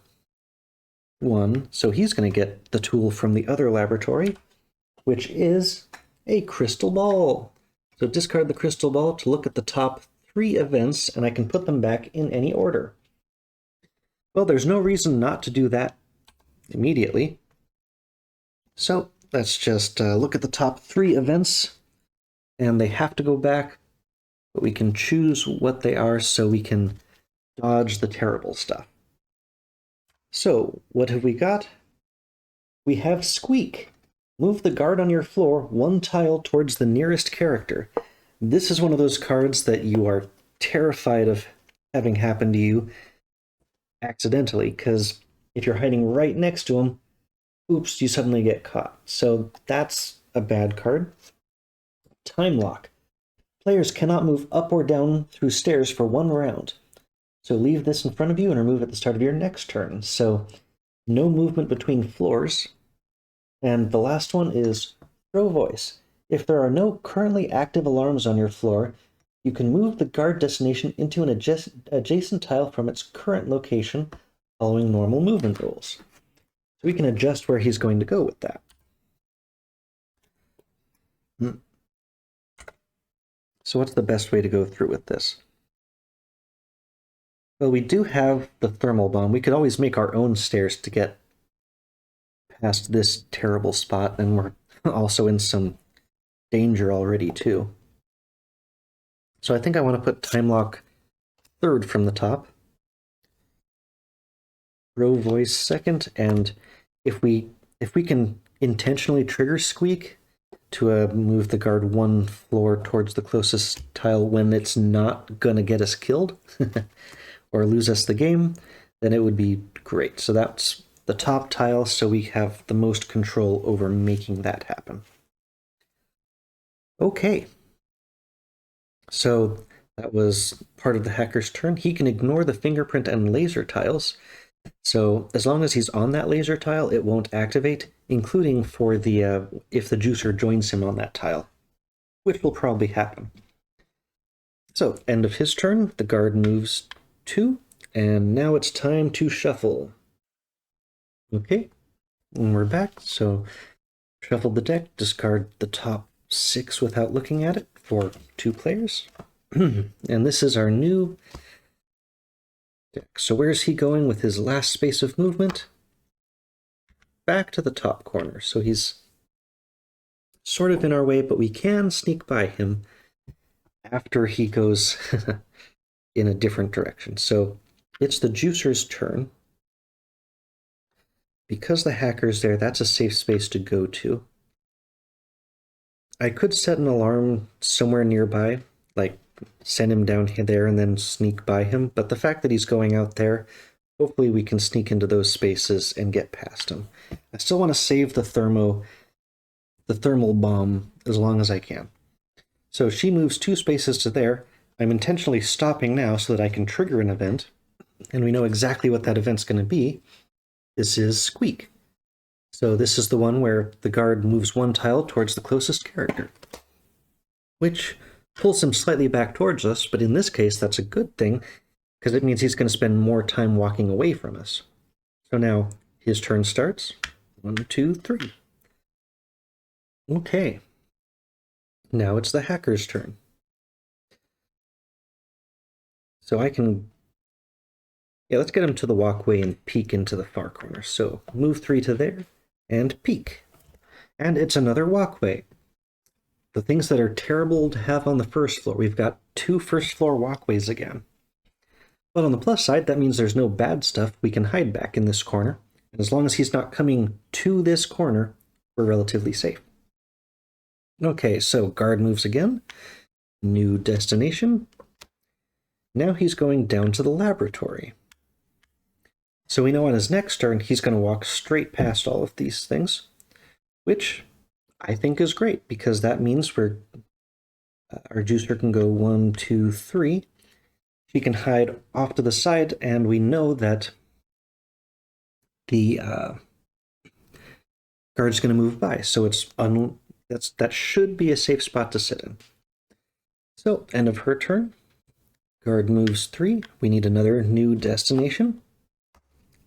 1. So he's going to get the tool from the other laboratory, which is a crystal ball. So discard the crystal ball to look at the top 3 events, and I can put them back in any order. Well, there's no reason not to do that immediately. So let's just look at the top 3 events, and they have to go back, but we can choose what they are so we can dodge the terrible stuff. So, what have we got? We have Squeak. Move the guard on your floor 1 tile towards the nearest character. This is one of those cards that you are terrified of having happen to you accidentally, because if you're hiding right next to him, oops, you suddenly get caught. So that's a bad card. Time Lock. Players cannot move up or down through stairs for 1 round. So leave this in front of you and remove at the start of your next turn. So no movement between floors. And the last one is Throw Voice. If there are no currently active alarms on your floor, you can move the guard destination into an adjacent tile from its current location following normal movement rules. So we can adjust where he's going to go with that. So what's the best way to go through with this? Well, we do have the thermal bomb. We could always make our own stairs to get past this terrible spot, and we're also in some danger already, too. So I think I want to put Time Lock 3rd from the top. Throw Voice 2nd, and if we can intentionally trigger Squeak to move the guard 1 floor towards the closest tile when it's not going to get us killed, or lose us the game, then it would be great. So that's the top tile, so we have the most control over making that happen. Okay. So that was part of the hacker's turn. He can ignore the fingerprint and laser tiles. So as long as he's on that laser tile, it won't activate, including for the if the juicer joins him on that tile, which will probably happen. So end of his turn, the guard moves 2, and now it's time to shuffle. Okay, and we're back. So shuffle the deck, discard the top 6 without looking at it for 2 players. And this is our new deck. So where's he going with his last space of movement? Back to the top corner. So he's sort of in our way, but we can sneak by him after he goes in a different direction. So it's the juicer's turn. Because the hacker's there, that's a safe space to go to. I could set an alarm somewhere nearby, like send him down there and then sneak by him, but the fact that he's going out there, hopefully we can sneak into those spaces and get past him. I still want to save the thermal bomb as long as I can. So she moves 2 spaces to there. I'm intentionally stopping now so that I can trigger an event, and we know exactly what that event's going to be. This is Squeak. So this is the one where the guard moves 1 tile towards the closest character, which pulls him slightly back towards us, but in this case that's a good thing, because it means he's going to spend more time walking away from us. So now his turn starts. 1, 2, 3. Okay. Now it's the hacker's turn. So I can... Yeah, let's get him to the walkway and peek into the far corner. So move 3 to there and peek. And it's another walkway. The things that are terrible to have on the first floor. We've got 2 first floor walkways again. But on the plus side, that means there's no bad stuff. We can hide back in this corner. And as long as he's not coming to this corner, we're relatively safe. Okay, so guard moves again. New destination. Now he's going down to the laboratory. So we know on his next turn, he's going to walk straight past all of these things, which I think is great, because that means our juicer can go 1, 2, 3. She can hide off to the side, and we know that the guard's going to move by. So that should be a safe spot to sit in. So end of her turn. Guard moves 3. We need another new destination.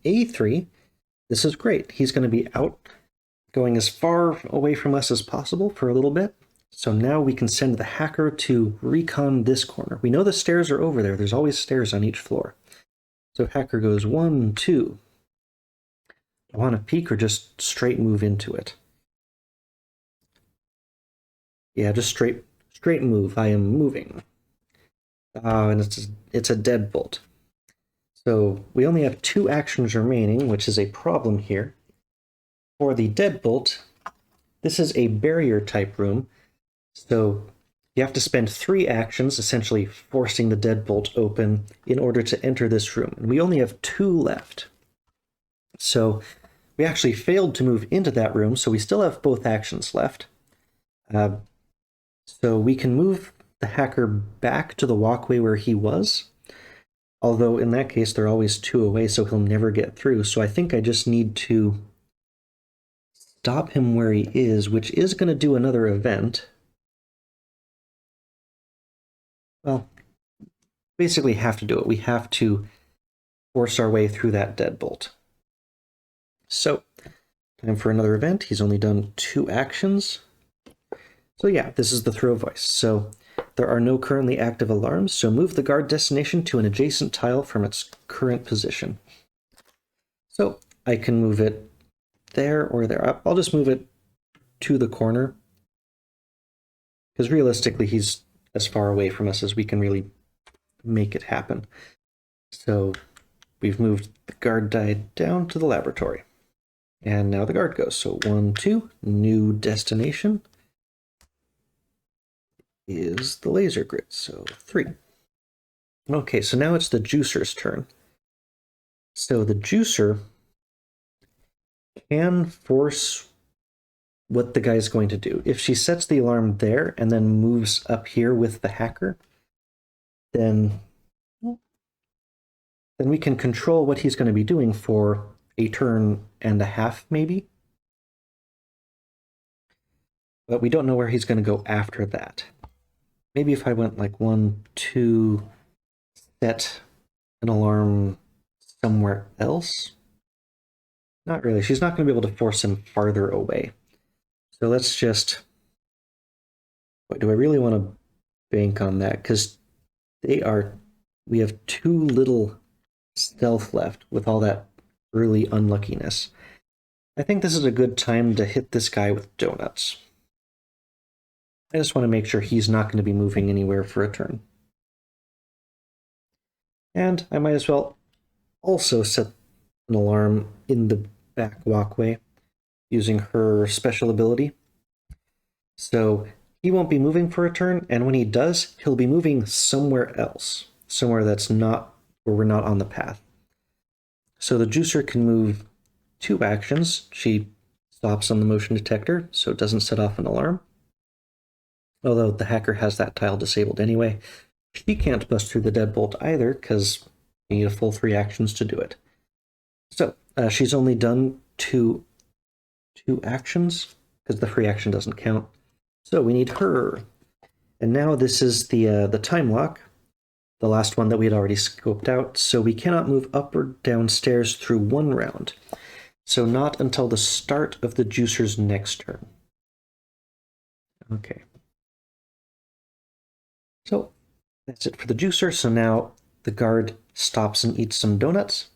A3. This is great. He's going to be out, going as far away from us as possible for a little bit. So now we can send the hacker to recon this corner. We know the stairs are over there. There's always stairs on each floor. So hacker goes 1, 2. I want to peek or just straight move into it? Yeah, just straight move. I am moving. And it's a deadbolt. So we only have 2 actions remaining, which is a problem here. For the deadbolt, this is a barrier type room, so you have to spend 3 actions, essentially forcing the deadbolt open in order to enter this room. And we only have 2 left. So we actually failed to move into that room, so we still have both actions left. So we can move the hacker back to the walkway where he was, although in that case they're always 2 away, so he'll never get through. So I think I just need to stop him where he is, which is going to do another event. Well, basically have to do it. We have to force our way through that deadbolt. So, time for another event. He's only done 2 actions. So yeah, this is the throw voice. So there are no currently active alarms, so move the guard destination to an adjacent tile from its current position. So I can move it there or there. I'll just move it to the corner, because realistically he's as far away from us as we can really make it happen. So we've moved the guard die down to the laboratory. And now the guard goes. So 1, 2, new destination is the laser grid, so 3. Okay, so now it's the juicer's turn. So the juicer can force what the guy's going to do. If she sets the alarm there and then moves up here with the hacker, then then we can control what he's going to be doing for a turn and a half, maybe. But we don't know where he's going to go after that. Maybe if I went like 1, 2, set an alarm somewhere else. Not really. She's not going to be able to force him farther away. So let's just... Do I really want to bank on that? Because we have too little stealth left with all that early unluckiness. I think this is a good time to hit this guy with donuts. I just want to make sure he's not going to be moving anywhere for a turn. And I might as well also set an alarm in the back walkway using her special ability. So he won't be moving for a turn, and when he does, he'll be moving somewhere else, somewhere that's not where we're not on the path. So the juicer can move 2 actions. She stops on the motion detector, so it doesn't set off an alarm. Although the hacker has that tile disabled anyway. She can't bust through the deadbolt either, because you need a full 3 actions to do it. So she's only done two actions, because the free action doesn't count. So we need her. And now this is the time lock, the last one that we had already scoped out. So we cannot move up or down stairs through 1 round. So not until the start of the juicer's next turn. Okay. So that's it for the juicer. So now the guard stops and eats some donuts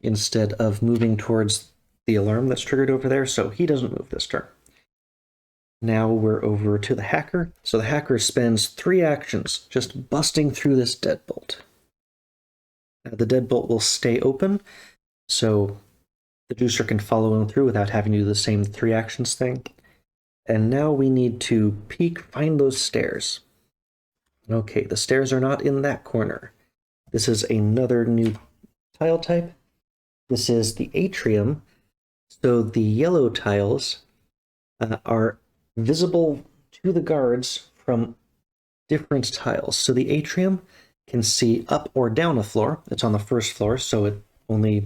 instead of moving towards the alarm that's triggered over there. So he doesn't move this turn. Now we're over to the hacker. So the hacker spends 3 actions just busting through this deadbolt. The deadbolt will stay open, so the juicer can follow him through without having to do the same 3 actions thing. And now we need to peek, find those stairs. Okay, the stairs are not in that corner. This is another new tile type. This is the atrium. So the yellow tiles are visible to the guards from different tiles. So the atrium can see up or down a floor. It's on the first floor, so it only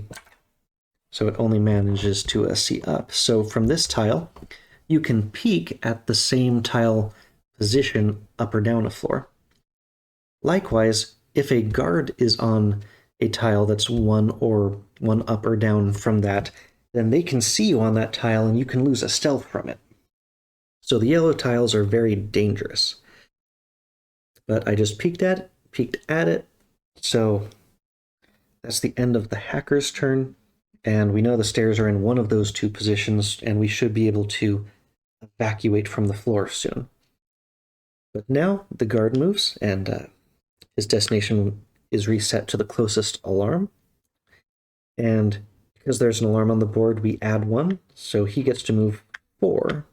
manages to see up. So from this tile, you can peek at the same tile position up or down a floor. Likewise, if a guard is on a tile that's one up or down from that, then they can see you on that tile and you can lose a stealth from it. So the yellow tiles are very dangerous. But I just peeked at it. So that's the end of the hacker's turn. And we know the stairs are in one of those 2 positions, and we should be able to evacuate from the floor soon. But now the guard moves, and his destination is reset to the closest alarm. And because there's an alarm on the board, we add 1, so he gets to move 4,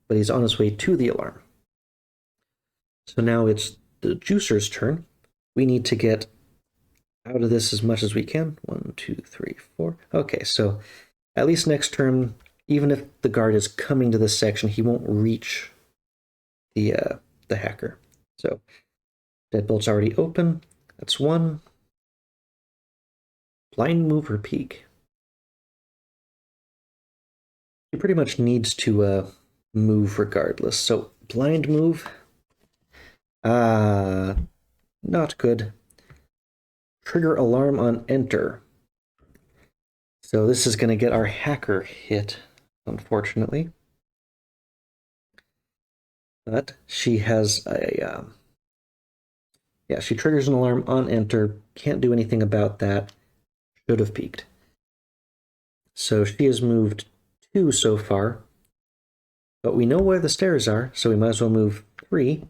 but he's on his way to the alarm. So now it's the juicer's turn. We need to get out of this as much as we can. 1, 2, 3, 4. Okay, so at least next turn, even if the guard is coming to this section, he won't reach the hacker. So deadbolt's already open. That's 1. Blind move or peek. He pretty much needs to move regardless. So blind move. Not good. Trigger alarm on enter. So this is going to get our hacker hit, unfortunately. But she has a... she triggers an alarm on enter. Can't do anything about that. Should have peeked. So she has moved 2 so far. But we know where the stairs are, so we might as well move 3.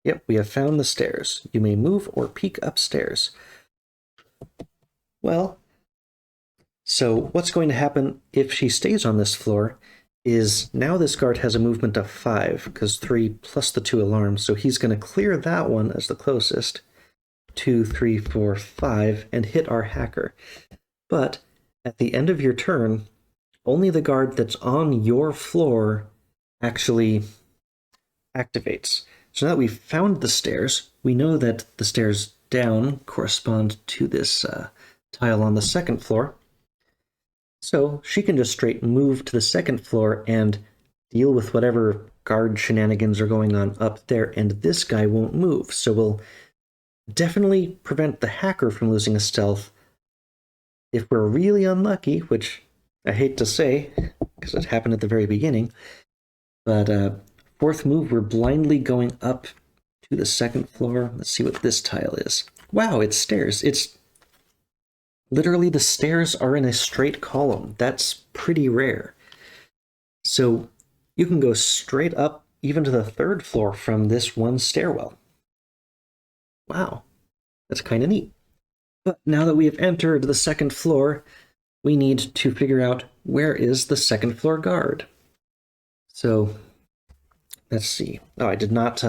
Yep, we have found the stairs. You may move or peek upstairs. Well, so what's going to happen if she stays on this floor is now this guard has a movement of 5, because 3 plus the 2 alarms, so he's going to clear that one as the closest. 2, 3, 4, 5, and hit our hacker. But at the end of your turn, only the guard that's on your floor actually activates. So now that we've found the stairs, we know that the stairs down correspond to this tile on the second floor. So she can just straight move to the second floor and deal with whatever guard shenanigans are going on up there, and this guy won't move. So we'll definitely prevent the hacker from losing a stealth. If we're really unlucky, which I hate to say, because it happened at the very beginning, but fourth move, we're blindly going up to the second floor. Let's see what this tile is. Wow, it's stairs. It's literally the stairs are in a straight column. That's pretty rare. So you can go straight up even to the third floor from this one stairwell. Wow, that's kind of neat. But now that we have entered the second floor, we need to figure out where is the second floor guard. So let's see. Oh, I did not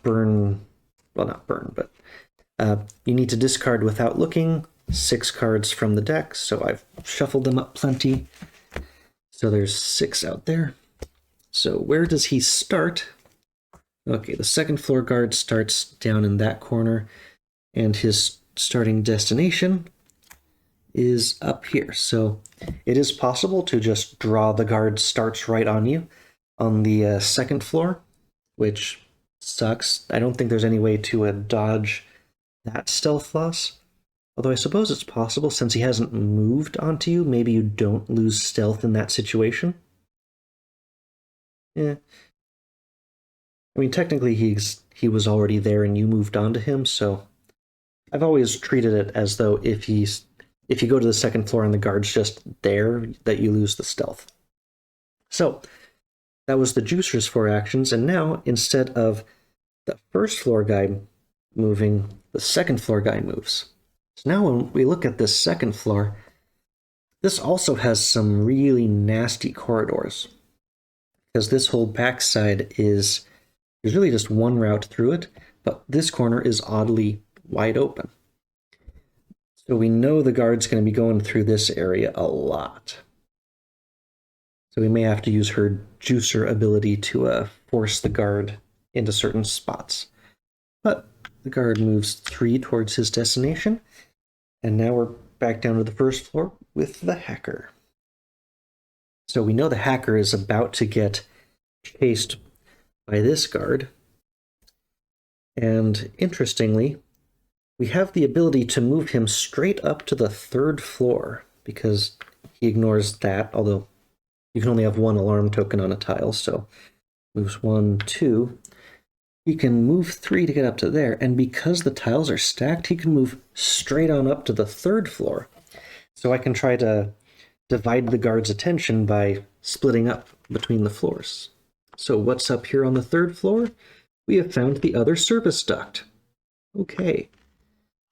burn, well, not burn, but you need to discard without looking 6 cards from the deck. So I've shuffled them up plenty. So there's 6 out there. So where does he start? Okay, the second floor guard starts down in that corner, and his starting destination is up here. So it is possible to just draw the guard starts right on you on the second floor, which sucks. I don't think there's any way to dodge that stealth loss. Although I suppose it's possible, since he hasn't moved onto you, maybe you don't lose stealth in that situation. Yeah. I mean, technically he was already there and you moved onto him, so I've always treated it as though if you go to the second floor and the guard's just there, that you lose the stealth. So that was the juicer's 4 actions, and now instead of the first floor guy moving, the second floor guy moves. So now when we look at this second floor, this also has some really nasty corridors, because this whole backside there's really just one route through it, but this corner is oddly wide open. So we know the guard's going to be going through this area a lot. So we may have to use her juicer ability to force the guard into certain spots. But the guard moves 3 towards his destination, and now we're back down to the first floor with the hacker. So we know the hacker is about to get chased by this guard. And interestingly, we have the ability to move him straight up to the third floor, because he ignores that, although you can only have 1 alarm token on a tile, so moves 1, 2. He can move 3 to get up to there, and because the tiles are stacked, he can move straight on up to the third floor. So I can try to divide the guard's attention by splitting up between the floors. So what's up here on the third floor? We have found the other service duct. Okay.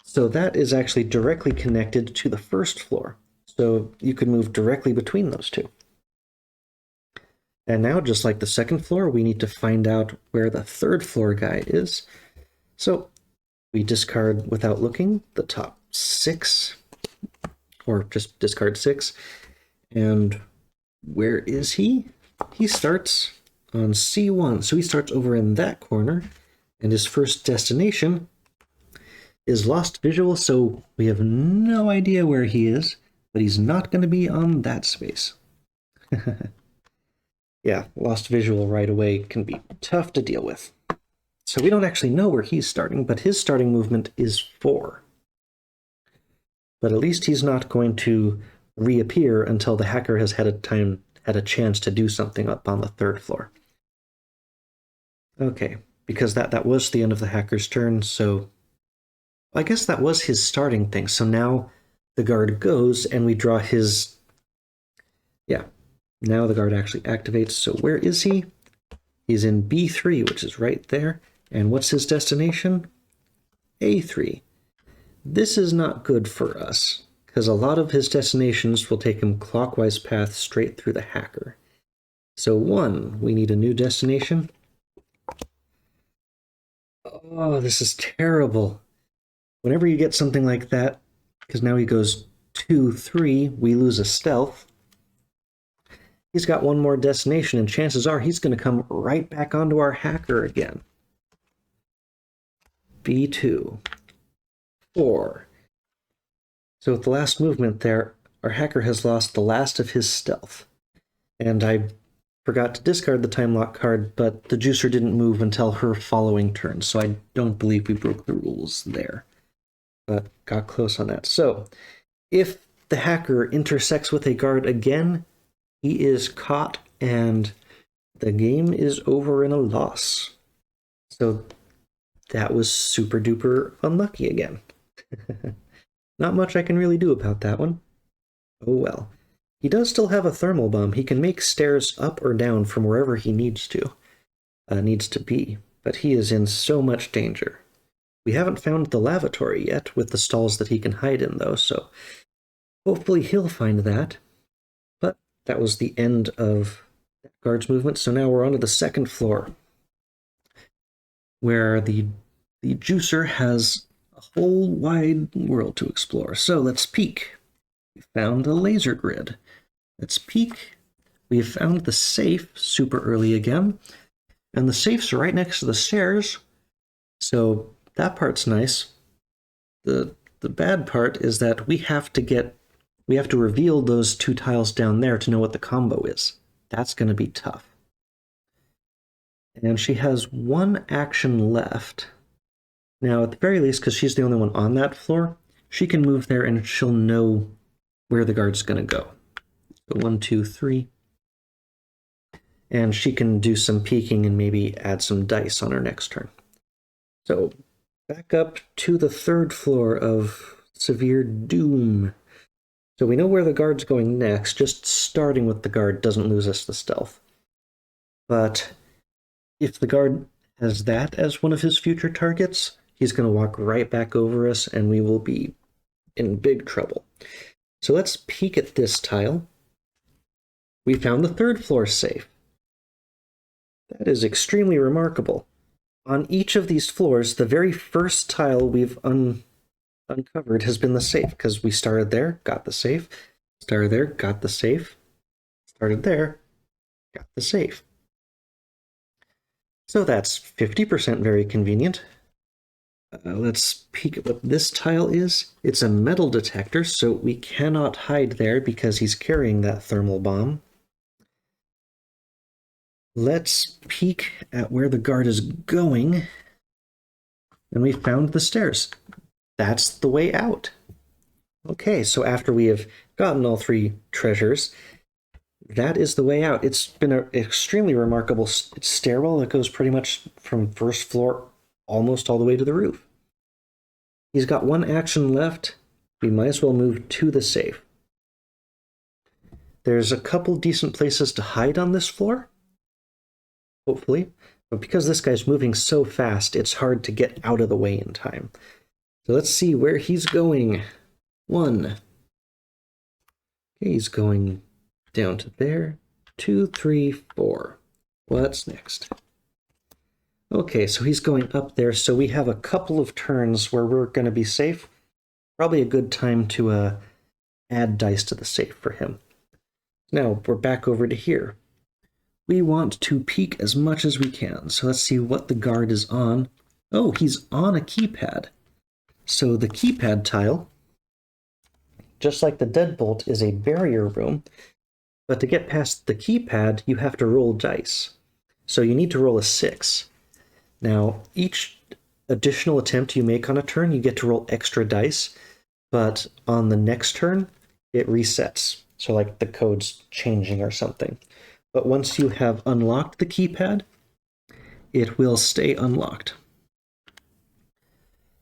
So that is actually directly connected to the first floor. So you could move directly between those two. And now, just like the second floor, we need to find out where the third floor guy is. So we discard without looking the top 6, or just discard 6. And where is he? He starts on C1. So he starts over in that corner, and his first destination is lost visual, so we have no idea where he is, but he's not going to be on that space. Yeah, lost visual right away can be tough to deal with. So we don't actually know where he's starting, but his starting movement is 4. But at least he's not going to reappear until the hacker has had a chance to do something up on the third floor. Okay, because that was the end of the hacker's turn, so I guess that was his starting thing. So now the guard goes and we draw his... Yeah, now the guard actually activates. So where is he? He's in B3, which is right there. And what's his destination? A3. This is not good for us, because a lot of his destinations will take him clockwise path straight through the hacker. So 1, we need a new destination. Oh, this is terrible. Whenever you get something like that, because now he goes 2, 3, we lose a stealth. He's got 1 more destination, and chances are he's going to come right back onto our hacker again. B2. 4. So with the last movement there, our hacker has lost the last of his stealth. And I forgot to discard the time lock card, but the juicer didn't move until her following turn, so I don't believe we broke the rules there. But got close on that. So, if the hacker intersects with a guard again, he is caught and the game is over in a loss. So that was super duper unlucky again. Not much I can really do about that one. Oh well. He does still have a thermal bomb. He can make stairs up or down from wherever he needs to be, but he is in so much danger. We haven't found the lavatory yet with the stalls that he can hide in, though, so hopefully he'll find that. But that was the end of that guard's movement, so now we're on to the second floor, where the juicer has a whole wide world to explore. So let's peek. We found a laser grid. Let's peek. We have found the safe super early again, and the safes are right next to the stairs, so that part's nice. The bad part is that we have to reveal those 2 tiles down there to know what the combo is. That's going to be tough. And she has 1 action left. Now, at the very least, because she's the only one on that floor, she can move there and she'll know where the guard's going to go. So 1, 2, 3. And she can do some peeking and maybe add some dice on her next turn. So back up to the 3rd floor of Severe Doom. So we know where the guard's going next. Just starting with the guard doesn't lose us the stealth. But if the guard has that as one of his future targets, he's going to walk right back over us and we will be in big trouble. So let's peek at this tile. We found the 3rd floor safe. That is extremely remarkable. On each of these floors, the very first tile we've uncovered has been the safe, because we started there, got the safe, started there, got the safe, started there, got the safe. So that's 50% very convenient. Let's peek at what this tile is. It's a metal detector, so we cannot hide there because he's carrying that thermal bomb. Let's peek at where the guard is going. And we found the stairs. That's the way out. Okay, so after we have gotten all 3 treasures, that is the way out. It's been an extremely remarkable stairwell that goes pretty much from 1st floor almost all the way to the roof. He's got 1 action left. We might as well move to the safe. There's a couple decent places to hide on this floor, hopefully. But because this guy's moving so fast, it's hard to get out of the way in time. So let's see where he's going. 1. Okay, he's going down to there. 2, 3, 4. What's next? Okay, so he's going up there, so we have a couple of turns where we're going to be safe. Probably a good time to add dice to the safe for him. Now, we're back over to here. We want to peek as much as we can, so let's see what the guard is on. Oh, he's on a keypad. So the keypad tile, just like the deadbolt, is a barrier room, but to get past the keypad, you have to roll dice. So you need to roll a 6. Now, each additional attempt you make on a turn, you get to roll extra dice, but on the next turn, it resets. So like the code's changing or something. But once you have unlocked the keypad, it will stay unlocked.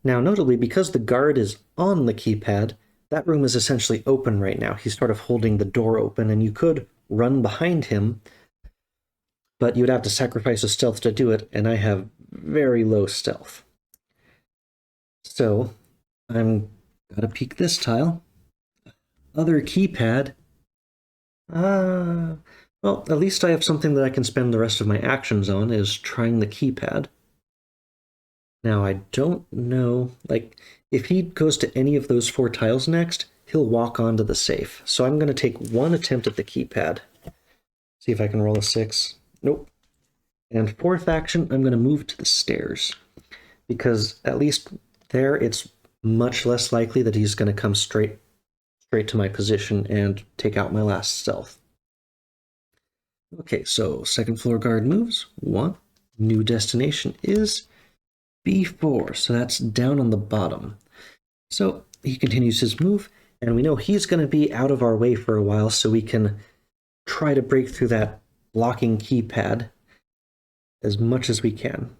Now, notably, because the guard is on the keypad, that room is essentially open right now. He's sort of holding the door open, and you could run behind him, but you'd have to sacrifice a stealth to do it, and I have very low stealth. So, I'm gotta peek this tile. Other keypad. Well, at least I have something that I can spend the rest of my actions on, is trying the keypad. Now, I don't know, like, if he goes to any of those 4 tiles next, he'll walk onto the safe. So I'm going to take 1 attempt at the keypad. See if I can roll a 6. Nope. And 4th action, I'm going to move to the stairs. because at least there it's much less likely that he's going to come straight to my position and take out my last stealth. Okay, so second floor guard moves. 1. New destination is B4, so that's down on the bottom. So he continues his move, and we know he's going to be out of our way for a while, so we can try to break through that blocking keypad as much as we can.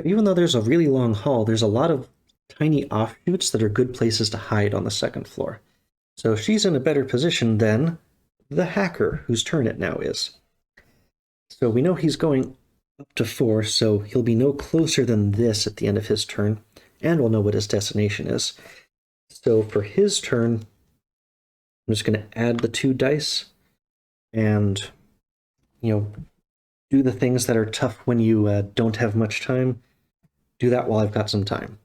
Even though there's a really long hall, there's a lot of tiny offshoots that are good places to hide on the second floor. So she's in a better position than the hacker, whose turn it now is. So we know he's going up to 4, so he'll be no closer than this at the end of his turn, and we'll know what his destination is. So for his turn, I'm just going to add the 2 dice and, do the things that are tough when you don't have much time. Do that while I've got some time.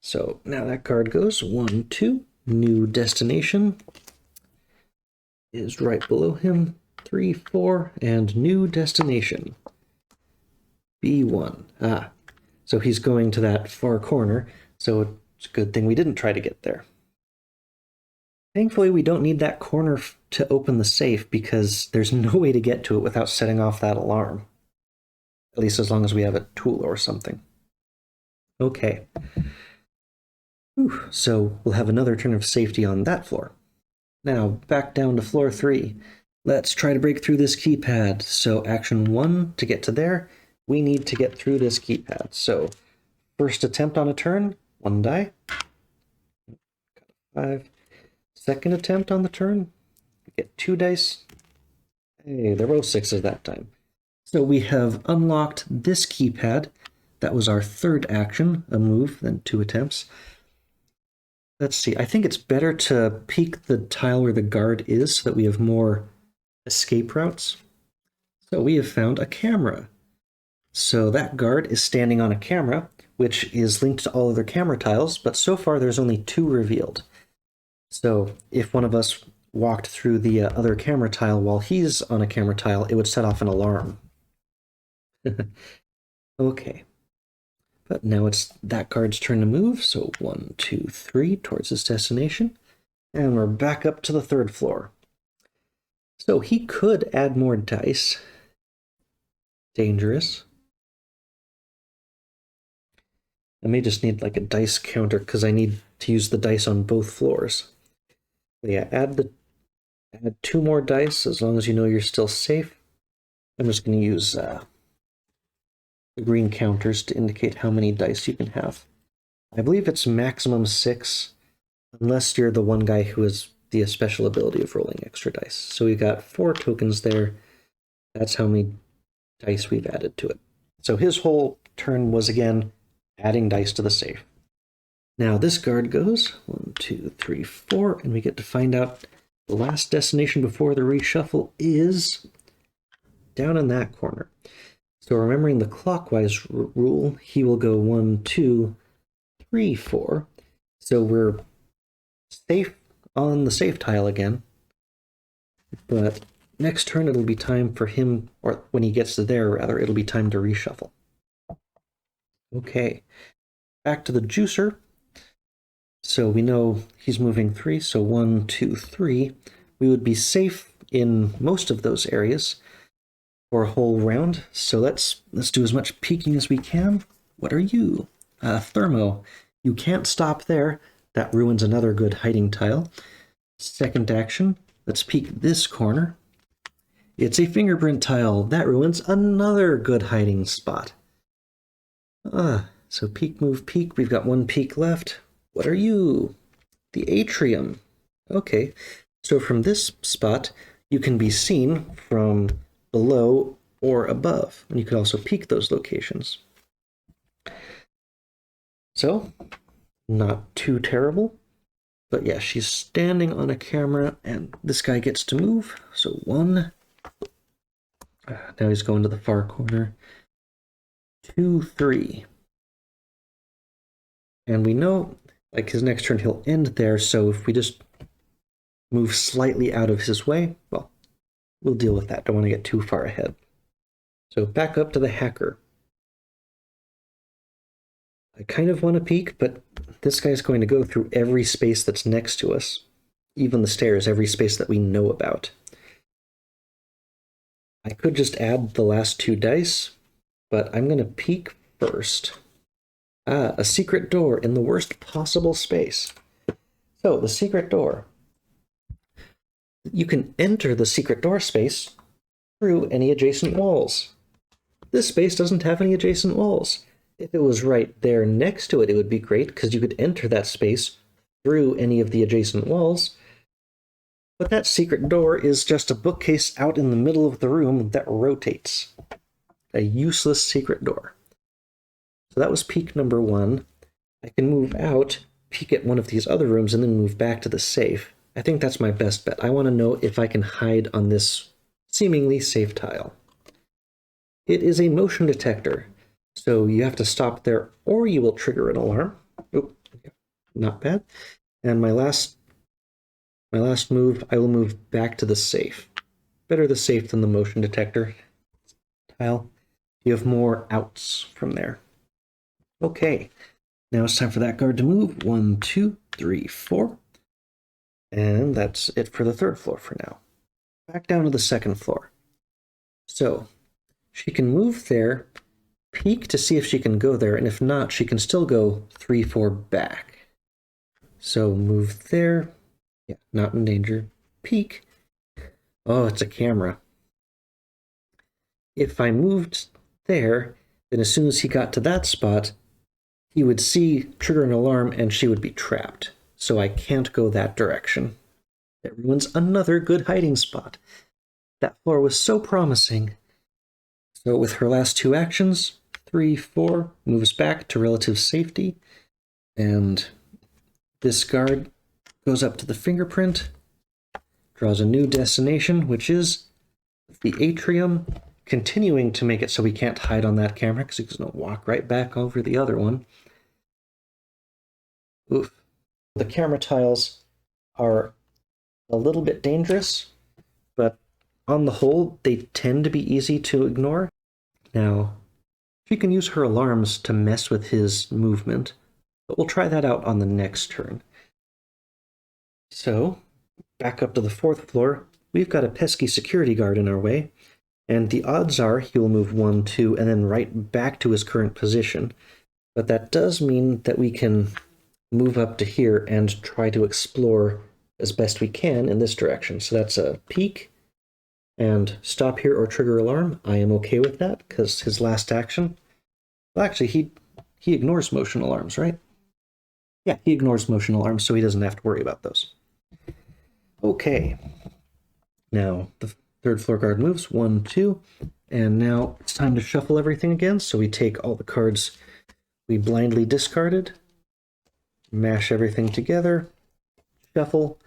So now that card goes 1, 2. New destination is right below him. 3, 4, and new destination. B1. So he's going to that far corner, so it's a good thing we didn't try to get there. Thankfully, we don't need that corner to open the safe because there's no way to get to it without setting off that alarm. At least as long as we have a tool or something. Okay. Whew. So we'll have another turn of safety on that floor. Now, back down to floor 3. Let's try to break through this keypad. So action 1, to get to there, we need to get through this keypad. So first attempt on a turn, 1 die. 5. Second attempt on the turn, get 2 dice. Hey, they're both 6s that time. So we have unlocked this keypad. That was our 3rd action, a move, then 2 attempts. Let's see, I think it's better to peek the tile where the guard is so that we have more escape routes. So we have found a camera. So that guard is standing on a camera, which is linked to all other camera tiles, but so far there's only 2 revealed. So if one of us walked through the other camera tile while he's on a camera tile, it would set off an alarm. Okay. But now it's that guard's turn to move, so 1, 2, 3 towards his destination. And we're back up to the 3rd floor. So he could add more dice. Dangerous. I may just need like a dice counter because I need to use the dice on both floors. Yeah, add 2 more dice as long as you know you're still safe. I'm just going to use the green counters to indicate how many dice you can have. I believe it's maximum 6, unless you're the one guy who has the special ability of rolling extra dice. So we've got 4 tokens there. That's how many dice we've added to it. So his whole turn was, again, adding dice to the safe. Now this guard goes 1, 2, 3, 4, and we get to find out the last destination before the reshuffle is down in that corner. So remembering the clockwise rule, he will go 1, 2, 3, 4. So we're safe on the safe tile again. But next turn it'll be time for him, or when he gets to there rather, it'll be time to reshuffle. Okay, back to the juicer. So we know he's moving 3, so 1, 2, 3. We would be safe in most of those areas for a whole round. So let's do as much peeking as we can. What are you? Thermo. You can't stop there. That ruins another good hiding tile. Second action, let's peek this corner. It's a fingerprint tile. That ruins another good hiding spot. So peek, move, peek. We've got 1 peek left. What are you? The atrium. Okay, so from this spot, you can be seen from below or above, and you can also peek those locations. So, not too terrible, but yeah, she's standing on a camera, and this guy gets to move. So 1. Now he's going to the far corner. 2, 3. And we know, like, his next turn he'll end there, so if we just move slightly out of his way, well, we'll deal with that. Don't want to get too far ahead. So back up to the hacker. I kind of want to peek, but this guy's going to go through every space that's next to us, even the stairs, every space that we know about. I could just add the last 2 dice, but I'm going to peek first. Ah, a secret door in the worst possible space. So, the secret door. You can enter the secret door space through any adjacent walls. This space doesn't have any adjacent walls. If it was right there next to it, it would be great because you could enter that space through any of the adjacent walls. But that secret door is just a bookcase out in the middle of the room that rotates. A useless secret door. So that was peek number 1. I can move out, peek at one of these other rooms, and then move back to the safe. I think that's my best bet. I want to know if I can hide on this seemingly safe tile. It is a motion detector, so you have to stop there or you will trigger an alarm. Oop, not bad. And my last move, I will move back to the safe. Better the safe than the motion detector tile. You have more outs from there. Okay, now it's time for that guard to move. 1, 2, 3, 4. And that's it for the 3rd floor for now. Back down to the 2nd floor. So, she can move there, peek to see if she can go there, and if not, she can still go 3, 4 back. So move there. Yeah, not in danger. Peek. Oh, it's a camera. If I moved there, then as soon as he got to that spot, he would see, trigger an alarm, and she would be trapped. So I can't go that direction. It ruins another good hiding spot. That floor was so promising. So with her last 2 actions, 3, 4, moves back to relative safety, and this guard goes up to the fingerprint, draws a new destination, which is the atrium, continuing to make it so we can't hide on that camera because he's going to walk right back over the other one. Oof. The camera tiles are a little bit dangerous, but on the whole, they tend to be easy to ignore. Now, she can use her alarms to mess with his movement, but we'll try that out on the next turn. So, back up to the 4th floor, we've got a pesky security guard in our way, and the odds are he will move 1, 2, and then right back to his current position. But that does mean that we can move up to here and try to explore as best we can in this direction. So that's a peek and stop here or trigger alarm. I am okay with that because his last action, well, actually he ignores motion alarms, right? Yeah, he ignores motion alarms, so he doesn't have to worry about those. Okay, now the 3rd floor guard moves 1, 2, and now it's time to shuffle everything again. So we take all the cards we blindly discarded, mash everything together, shuffle.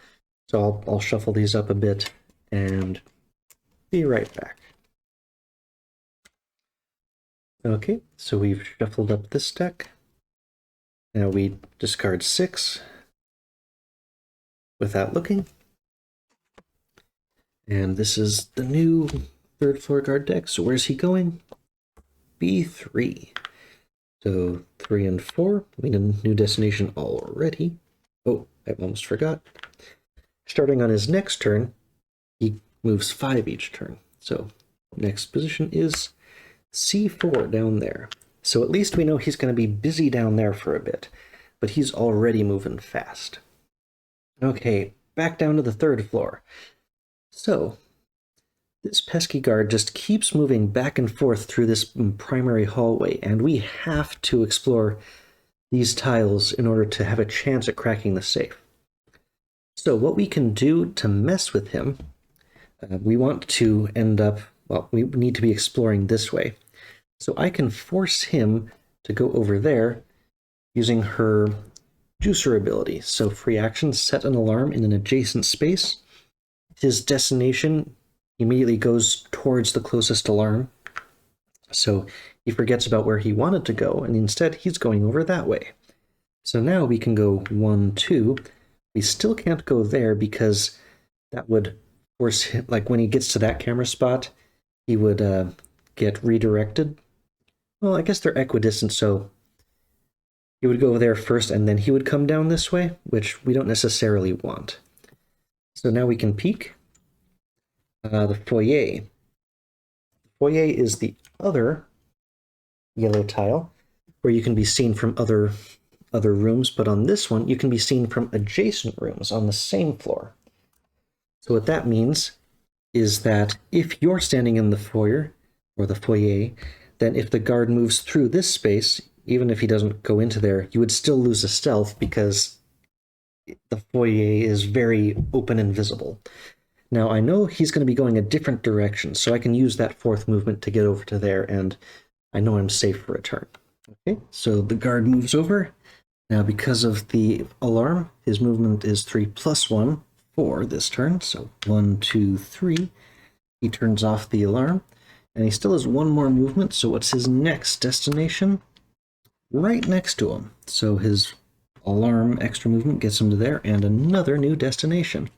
So I'll shuffle these up a bit and be right back. Okay, so we've shuffled up this deck. Now we discard 6 without looking. And this is the new 3rd floor guard deck. So where's he going? B3. So 3 and 4. We need a new destination already. Oh, I almost forgot. Starting on his next turn, he moves 5 each turn. So next position is C4 down there. So at least we know he's going to be busy down there for a bit, but he's already moving fast. Okay, back down to the 3rd floor. So this pesky guard just keeps moving back and forth through this primary hallway, and we have to explore these tiles in order to have a chance at cracking the safe. So what we can do to mess with him, we want to end up, well, we need to be exploring this way. So I can force him to go over there using her juicer ability. So free action, set an alarm in an adjacent space. His destination immediately goes towards the closest alarm. So he forgets about where he wanted to go, and instead he's going over that way. So now we can go 1, 2. We still can't go there because that would force him, like when he gets to that camera spot, he would get redirected. Well, I guess they're equidistant, so He would go there first, and then he would come down this way, which we don't necessarily want. So now we can peek. The foyer. The foyer is the other yellow tile, where you can be seen from other rooms, but on this one, you can be seen from adjacent rooms on the same floor. So what that means is that if you're standing in the foyer, or the foyer, then if the guard moves through this space, even if he doesn't go into there, you would still lose a stealth because the foyer is very open and visible. Now, I know he's going to be going a different direction, so I can use that fourth movement to get over to there, and I know I'm safe for a turn. Okay, so the guard moves over. Now, because of the alarm, his movement is 3+1 for this turn. So 1, 2, 3. He turns off the alarm, and he still has one more movement. So what's his next destination? Right next to him. So his alarm extra movement gets him to there, and another new destination.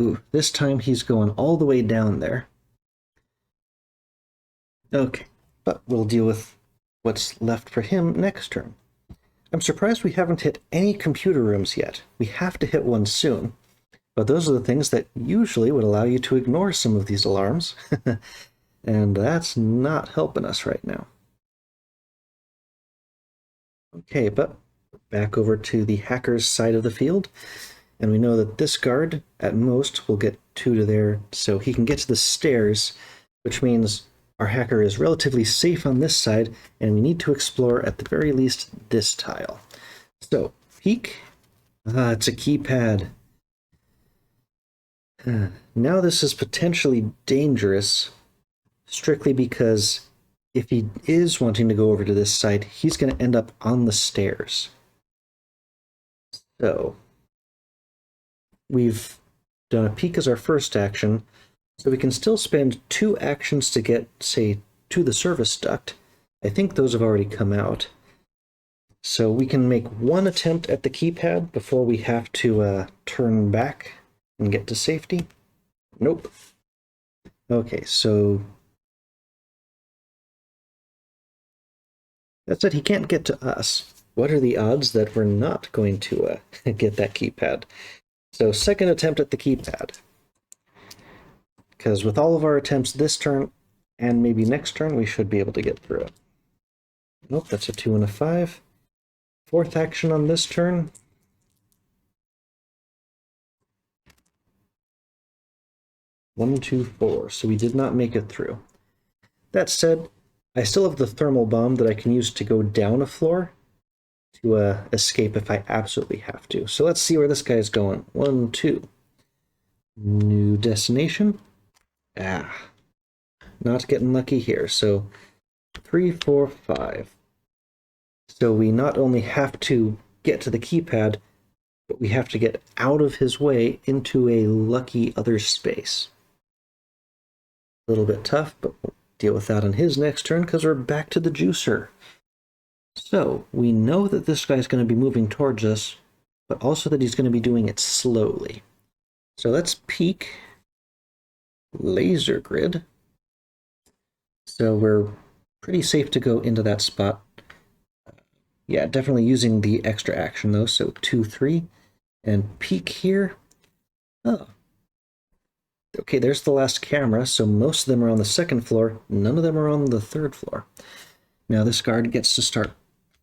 Ooh, this time he's going all the way down there. Okay, but we'll deal with what's left for him next turn. I'm surprised we haven't hit any computer rooms yet. We have to hit one soon. But those are the things that usually would allow you to ignore some of these alarms. And that's not helping us right now. Okay, but back over to the hacker's side of the field. And we know that this guard, at most, will get 2 to there, so he can get to the stairs, which means our hacker is relatively safe on this side, and we need to explore, at the very least, this tile. So, peek. It's a keypad. Now this is potentially dangerous, strictly because if he is wanting to go over to this side, he's going to end up on the stairs. So, we've done a peek as our first action, so we can still spend 2 actions to get, say, to the service duct. I think those have already come out. So we can make 1 attempt at the keypad before we have to turn back and get to safety. Nope. Okay, so that said, he can't get to us. What are the odds that we're not going to get that keypad? So second attempt at the keypad. Because with all of our attempts this turn, and maybe next turn, we should be able to get through it. Nope, that's a 2 and a 5. Fourth action on this turn. One, 2, 4. So we did not make it through. That said, I still have the thermal bomb that I can use to go down a floor to escape if I absolutely have to. So let's see where this guy is going. 1, 2. New destination. Not getting lucky here. So 3, 4, 5. So we not only have to get to the keypad, but we have to get out of his way into a lucky other space. A little bit tough, but we'll deal with that on his next turn because we're back to the juicer. So we know that this guy's going to be moving towards us, but also that he's going to be doing it slowly. So let's peek. Laser grid. So we're pretty safe to go into that spot. Yeah, definitely using the extra action though. So 2, 3, and peek here. Oh. Okay, there's the last camera. So most of them are on the second floor. None of them are on the third floor. Now this guard gets to start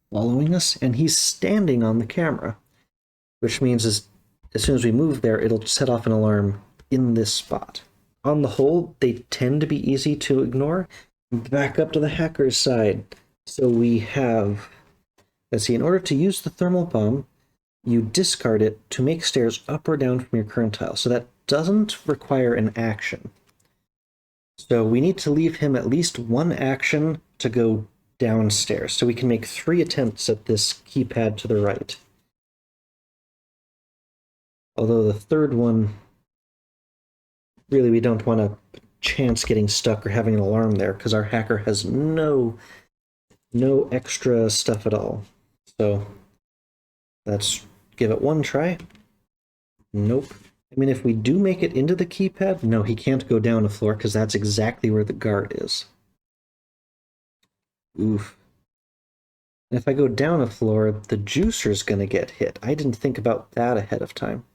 following us, and he's standing on the camera, which means as soon as we move there, it'll set off an alarm in this spot. On the whole, they tend to be easy to ignore. Back up to the hacker's side. So we have, let's see, in order to use the thermal bomb, you discard it to make stairs up or down from your current tile. So that doesn't require an action. So we need to leave him at least 1 action to go downstairs. So we can make 3 attempts at this keypad to the right. Although the third one, really we don't want to chance getting stuck or having an alarm there because our hacker has no extra stuff at all. So let's give it 1 try. Nope. I mean, if we do make it into the keypad, no, he can't go down a floor because that's exactly where the guard is. Oof. And if I go down a floor, the juicer's going to get hit. I didn't think about that ahead of time.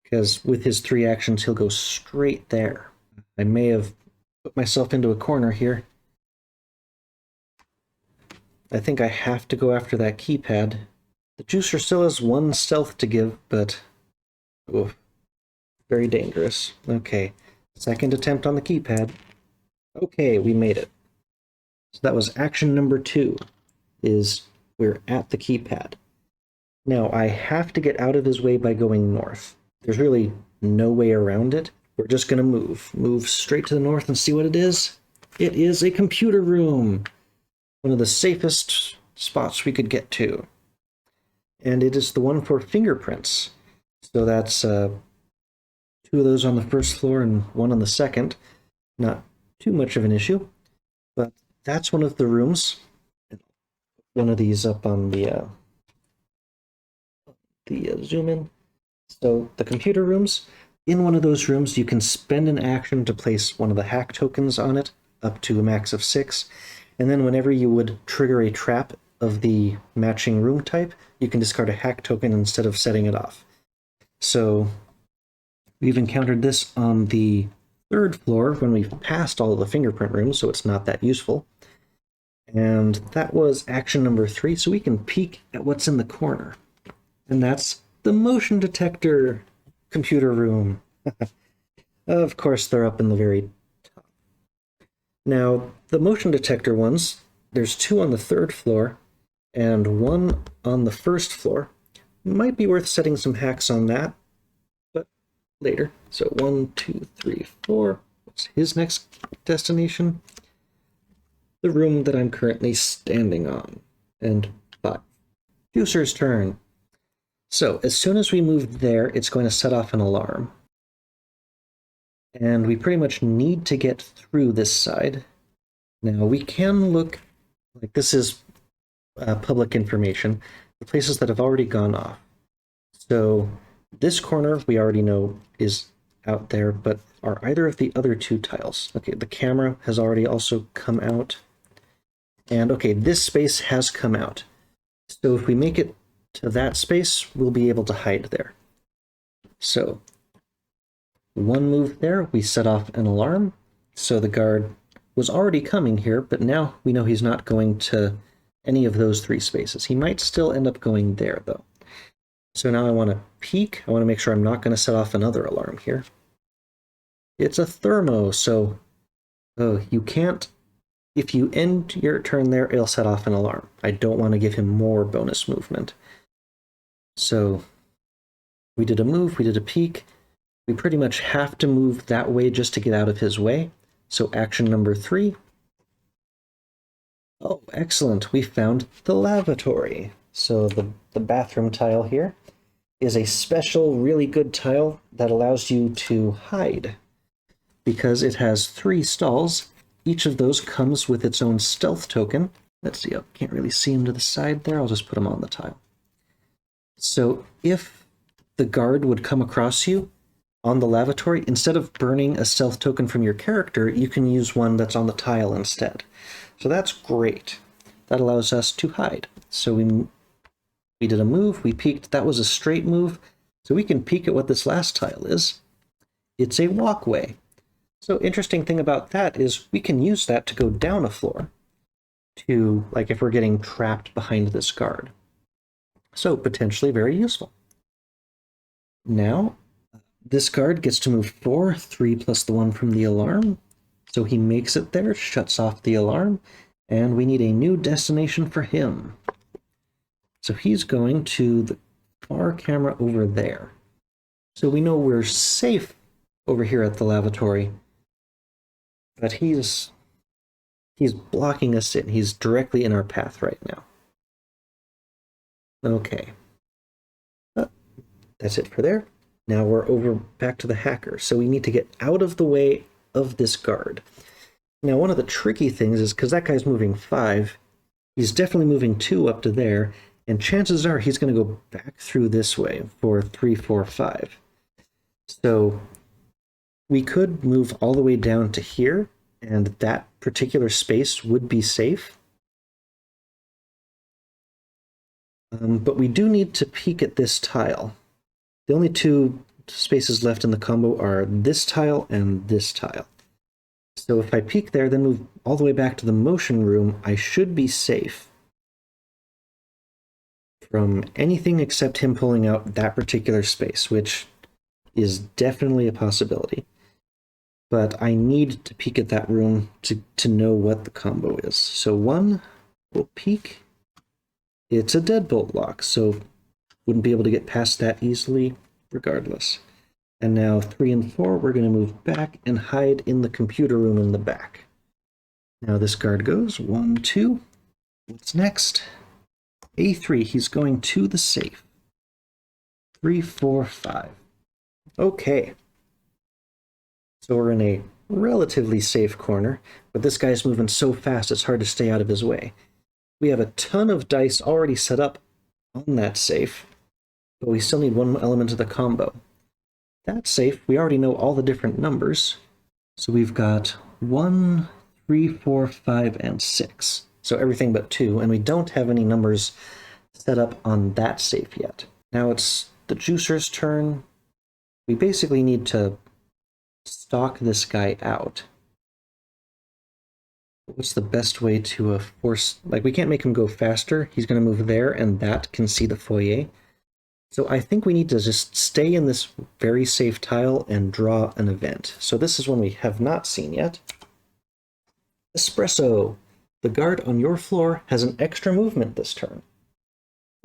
Because with his 3 actions, he'll go straight there. I may have put myself into a corner here. I think I have to go after that keypad. The juicer still has 1 stealth to give, but... oof, very dangerous. Okay, second attempt on the keypad. Okay, we made it. So that was action number 2, is we're at the keypad. Now, I have to get out of his way by going north. There's really no way around it. We're just going to move. Move straight to the north and see what it is. It is a computer room. One of the safest spots we could get to. And it is the one for fingerprints. So that's 2 of those on the first floor and 1 on the second. Not too much of an issue. But that's one of the rooms. One of these up on the zoom in. So the computer rooms, in one of those rooms, you can spend an action to place one of the hack tokens on it, up to a max of 6. And then whenever you would trigger a trap of the matching room type, you can discard a hack token instead of setting it off. So we've encountered this on the 3rd floor when we've passed all of the fingerprint rooms, so it's not that useful. And that was action number 3, so we can peek at what's in the corner. And that's the motion detector computer room. Of course, they're up in the very top. Now, the motion detector ones, there's 2 on the 3rd floor and 1 on the 1st floor. Might be worth setting some hacks on that, but later. So 1, 2, 3, 4. What's his next destination? The room that I'm currently standing on. And 5. Juicer's turn. So as soon as we move there, it's going to set off an alarm. And we pretty much need to get through this side. Now we can look, like this is public information, the places that have already gone off. So this corner we already know is out there, but are either of the other 2 tiles? Okay, the camera has already also come out. And okay, this space has come out. So if we make it to that space, we'll be able to hide there. So 1 move there, we set off an alarm. So the guard was already coming here, but now we know he's not going to any of those 3 spaces. He might still end up going there, though. So now I want to peek. I want to make sure I'm not going to set off another alarm here. It's a thermo, so you can't. If you end your turn there, it'll set off an alarm. I don't want to give him more bonus movement. So we did a move, we did a peek. We pretty much have to move that way just to get out of his way. So action number 3. Oh, excellent. We found the lavatory. So the bathroom tile here is a special, really good tile that allows you to hide. Because it has 3 stalls. Each of those comes with its own stealth token. Let's see, I can't really see him to the side there. I'll just put him on the tile. So if the guard would come across you on the lavatory, instead of burning a stealth token from your character, you can use one that's on the tile instead. So that's great. That allows us to hide. So we did a move, we peeked. That was a straight move. So we can peek at what this last tile is. It's a walkway. So interesting thing about that is we can use that to go down a floor to, like if we're getting trapped behind this guard. So potentially very useful. Now, this guard gets to move 4, 3 plus the 1 from the alarm. So he makes it there, shuts off the alarm, and we need a new destination for him. So he's going to the far camera over there. So we know we're safe over here at the lavatory, but he's blocking us in. He's directly in our path right now. Okay. That's it for there. Now we're over back to the hacker. So we need to get out of the way of this guard. Now one of the tricky things is because that guy's moving 5, he's definitely moving 2 up to there, and chances are he's going to go back through this way for 3, 4, 5. So we could move all the way down to here, and that particular space would be safe. But we do need to peek at this tile. The only two spaces left in the combo are this tile and this tile. So if I peek there, then move all the way back to the motion room, I should be safe from anything except him pulling out that particular space, which is definitely a possibility. But I need to peek at that room to know what the combo is. So 1, we'll peek. It's a deadbolt lock, so wouldn't be able to get past that easily regardless. And now 3 and 4, we're going to move back and hide in the computer room in the back. Now this guard goes 1, 2. What's next? A3, he's going to the safe. 3, 4, 5. Okay. So we're in a relatively safe corner, but this guy's moving so fast it's hard to stay out of his way. We have a ton of dice already set up on that safe, but we still need one element of the combo. That safe, we already know all the different numbers, so we've got 1, 3, 4, 5, and 6. So everything but 2, and we don't have any numbers set up on that safe yet. Now it's the juicer's turn. We basically need to stalk this guy out. What's the best way to force... Like, we can't make him go faster. He's going to move there, and that can see the foyer. So I think we need to just stay in this very safe tile and draw an event. So this is one we have not seen yet. Espresso. The guard on your floor has an extra movement this turn.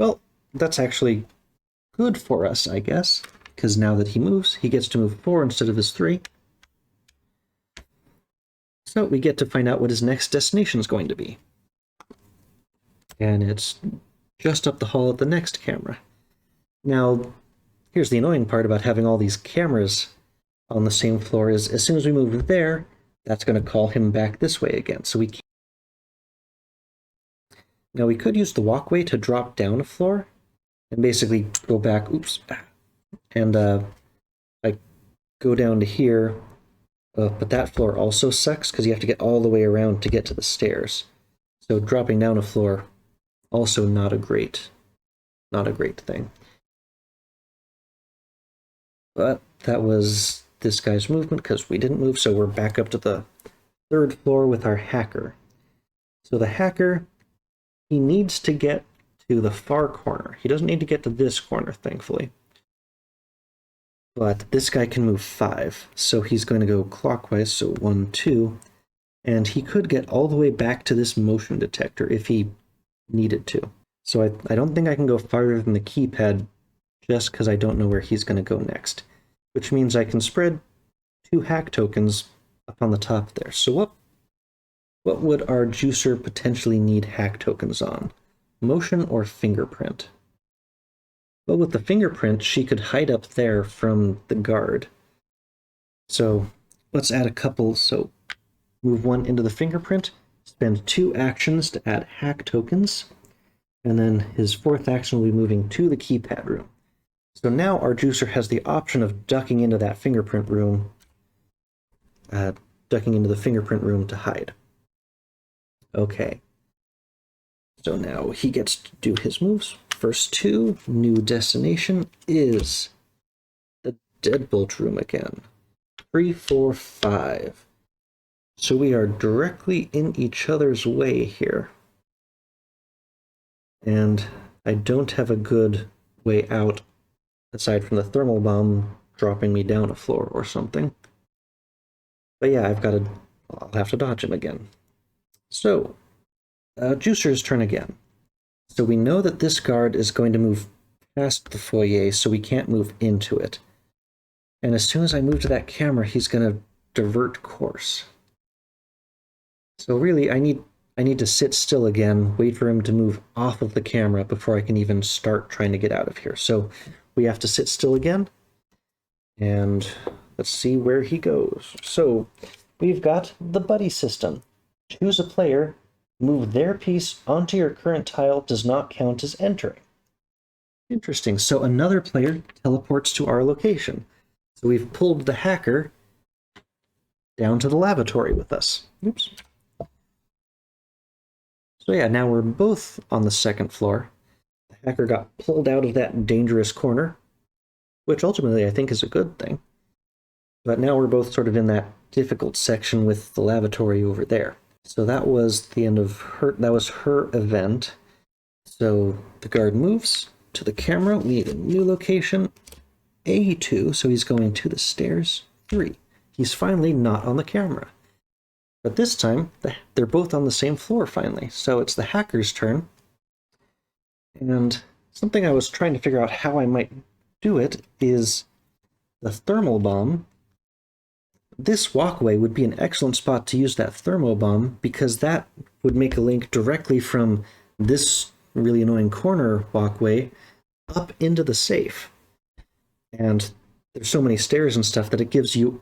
Well, that's actually good for us, I guess, because now that he moves, he gets to move 4 instead of his 3. So we get to find out what his next destination is going to be. And it's just up the hall at the next camera. Now, here's the annoying part about having all these cameras on the same floor is as soon as we move there, that's going to call him back this way again. So we can't. Now we could use the walkway to drop down a floor and basically go back, oops, and like go down to here. But that floor also sucks because you have to get all the way around to get to the stairs. So dropping down a floor, also not a great thing. But that was this guy's movement because we didn't move, so we're back up to the 3rd floor with our hacker. So the hacker, he needs to get to the far corner. He doesn't need to get to this corner, thankfully. But this guy can move 5, so he's going to go clockwise, so 1, 2, and he could get all the way back to this motion detector if he needed to. So I don't think I can go farther than the keypad just because I don't know where he's going to go next, which means I can spread 2 hack tokens up on the top there. So what would our juicer potentially need hack tokens on? Motion or fingerprint? Well, with the fingerprint, she could hide up there from the guard. So let's add a couple. So move 1 into the fingerprint, spend 2 actions to add hack tokens, and then his 4th action will be moving to the keypad room. So now our juicer has the option of ducking into that fingerprint room, ducking into the fingerprint room to hide. Okay. So now he gets to do his moves. First 2, new destination is the deadbolt room again. 3, 4, 5. So we are directly in each other's way here. And I don't have a good way out aside from the thermal bomb dropping me down a floor or something. But yeah, I'll have to dodge him again. So, juicer's turn again. So we know that this guard is going to move past the foyer, so we can't move into it. And as soon as I move to that camera, he's going to divert course. So really, I need to sit still again, wait for him to move off of the camera before I can even start trying to get out of here. So we have to sit still again, and let's see where he goes. So we've got the buddy system. Choose a player. Move their piece onto your current tile does not count as entering. Interesting. So another player teleports to our location. So we've pulled the hacker down to the lavatory with us. Oops. So yeah, now we're both on the 2nd floor. The Hacker got pulled out of that dangerous corner, which ultimately I think is a good thing. But now we're both sort of in that difficult section with the lavatory over there. So that was the end of her, that was her event. So the guard moves to the camera. We need a new location, A2, so he's going to the stairs, 3. He's finally not on the camera. But this time, they're both on the same floor finally. So it's the hacker's turn. And something I was trying to figure out how I might do it is the thermal bomb. This walkway would be an excellent spot to use that thermal bomb because that would make a link directly from this really annoying corner walkway up into the safe. And there's so many stairs and stuff that it gives you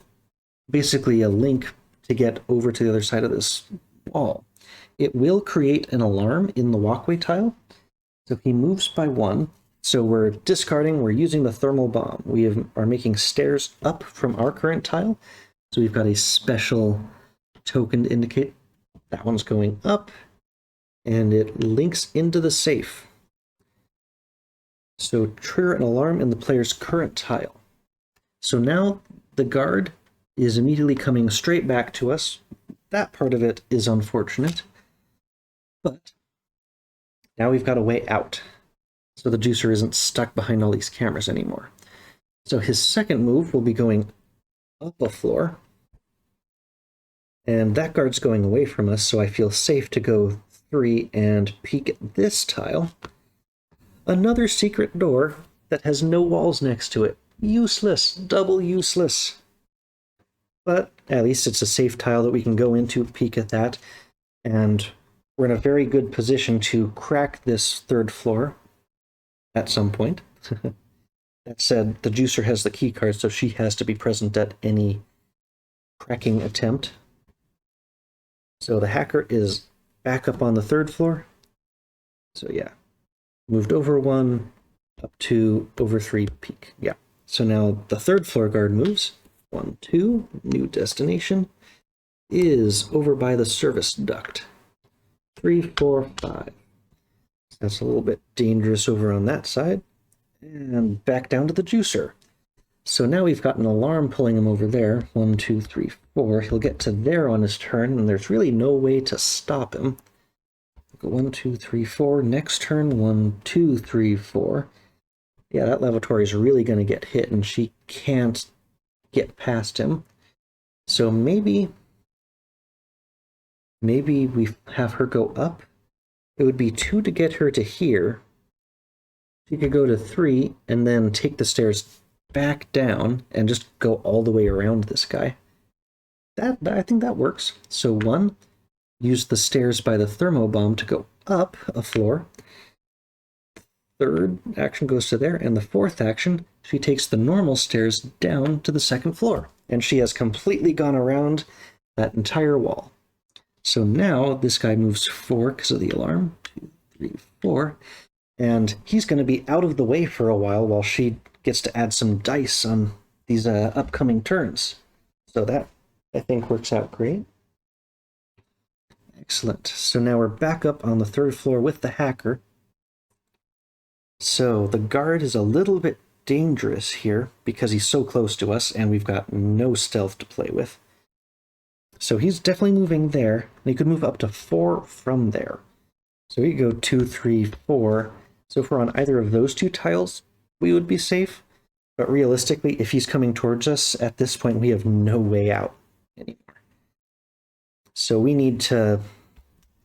basically a link to get over to the other side of this wall. It will create an alarm in the walkway tile. So he moves by 1. So we're discarding, we're using the thermal bomb. We are making stairs up from our current tile. So we've got a special token to indicate that one's going up, and it links into the safe. So trigger an alarm in the player's current tile. So now the guard is immediately coming straight back to us. That part of it is unfortunate, but now we've got a way out. So the juicer isn't stuck behind all these cameras anymore. So his second move will be going up a floor. And that guard's going away from us, so I feel safe to go 3 and peek at this tile. Another secret door that has no walls next to it. Useless, double useless. But at least it's a safe tile that we can go into, peek at that, and we're in a very good position to crack this 3rd floor at some point. That said, the juicer has the key card, so she has to be present at any cracking attempt. So the hacker is back up on the 3rd floor. So yeah, moved over 1, up 2, over 3, peek. Yeah. So now the 3rd floor guard moves. 1, 2, new destination is over by the service duct. 3, 4, 5. That's a little bit dangerous over on that side. And back down to the juicer. So now we've got an alarm pulling him over there. 1, 2, 3, 4. He'll get to there on his turn, and there's really no way to stop him. 1, 2, 3, 4. Next turn, 1, 2, 3, 4. Yeah, that lavatory is really going to get hit, and she can't get past him. So maybe we have her go up. It would be 2 to get her to here. She could go to 3 and then take the stairs back down and just go all the way around this guy. I think that works. So 1, use the stairs by the thermobomb to go up a floor. 3rd action goes to there, and the 4th action, she takes the normal stairs down to the 2nd floor. And she has completely gone around that entire wall. So now this guy moves 4 because of the alarm. 2, 3, 4. And he's going to be out of the way for a while she gets to add some dice on these upcoming turns. So that, I think, works out great. Excellent. So now we're back up on the 3rd floor with the hacker. So the guard is a little bit dangerous here because he's so close to us and we've got no stealth to play with. So he's definitely moving there, and he could move up to 4 from there. So we could go 2, 3, 4. So if we're on either of those 2 tiles, we would be safe. But realistically, if he's coming towards us, at this point we have no way out anymore. So we need to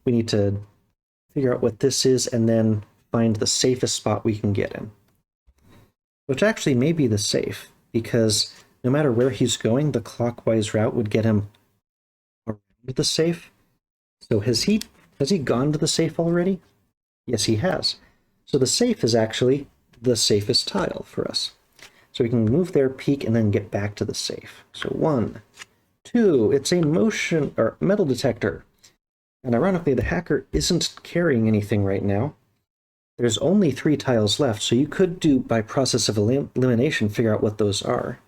figure out what this is and then find the safest spot we can get in. Which actually may be the safe, because no matter where he's going, the clockwise route would get him around the safe. So has he gone to the safe already? Yes, he has. So the safe is actually the safest tile for us. So we can move there, peek, and then get back to the safe. So 1, 2, it's a motion or metal detector. And ironically, the hacker isn't carrying anything right now. There's only 3 tiles left, so you could do, by process of elimination, figure out what those are.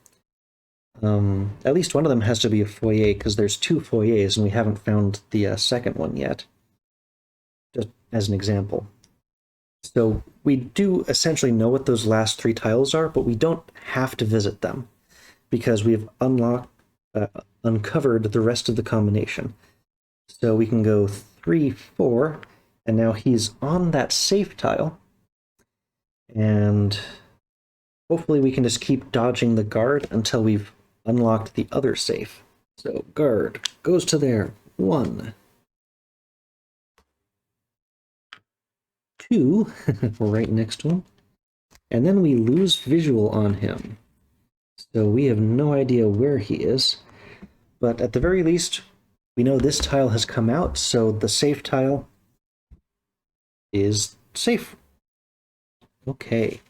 At least one of them has to be a foyer, because there's 2 foyers, and we haven't found the second one yet. Just as an example. So we do essentially know what those last three tiles are, but we don't have to visit them because we've uncovered the rest of the combination. So we can go 3, 4, and now he's on that safe tile. And hopefully we can just keep dodging the guard until we've unlocked the other safe. So guard goes to there. 1, 2, we're right next to him. And then we lose visual on him. So we have no idea where he is. But at the very least, we know this tile has come out, so the safe tile is safe. Okay.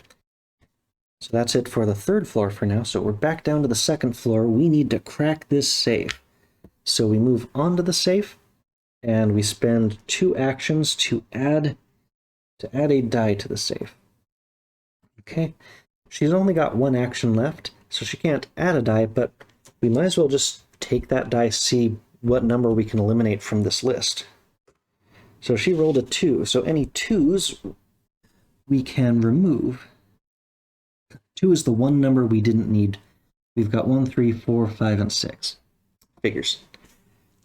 So that's it for the third floor for now. So we're back down to the second floor. We need to crack this safe. So we move on to the safe, and we spend 2 actions to add a die to the safe. Okay. She's only got 1 action left, so she can't add a die, but we might as well just take that die, see what number we can eliminate from this list. So she rolled a 2, so any 2s we can remove. 2 is the one number we didn't need. We've got 1, 3, 4, 5, and 6. Figures.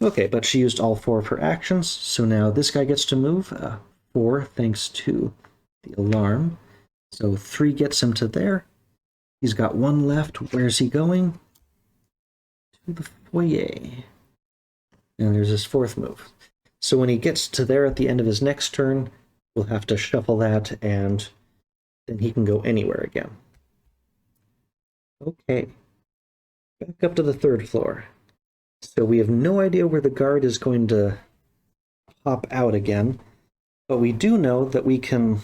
Okay, but she used all 4 of her actions, so now this guy gets to move. 4, thanks to the alarm. So 3 gets him to there. He's got 1 left. Where's he going? To the foyer. And there's his 4th move. So when he gets to there at the end of his next turn, we'll have to shuffle that, and then he can go anywhere again. Okay. Back up to the 3rd floor. So we have no idea where the guard is going to pop out again, but we do know that we can...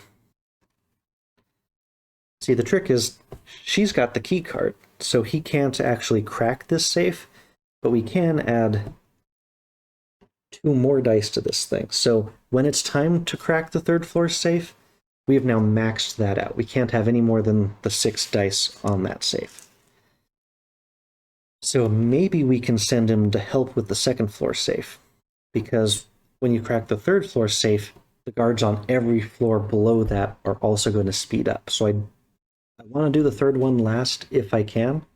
See, the trick is she's got the key card, so he can't actually crack this safe, but we can add 2 more dice to this thing. So when it's time to crack the 3rd floor safe, we have now maxed that out. We can't have any more than the 6 dice on that safe. So maybe we can send him to help with the 2nd floor safe, because when you crack the 3rd floor safe, the guards on every floor below that are also going to speed up. So I want to do the 3rd one last if I can,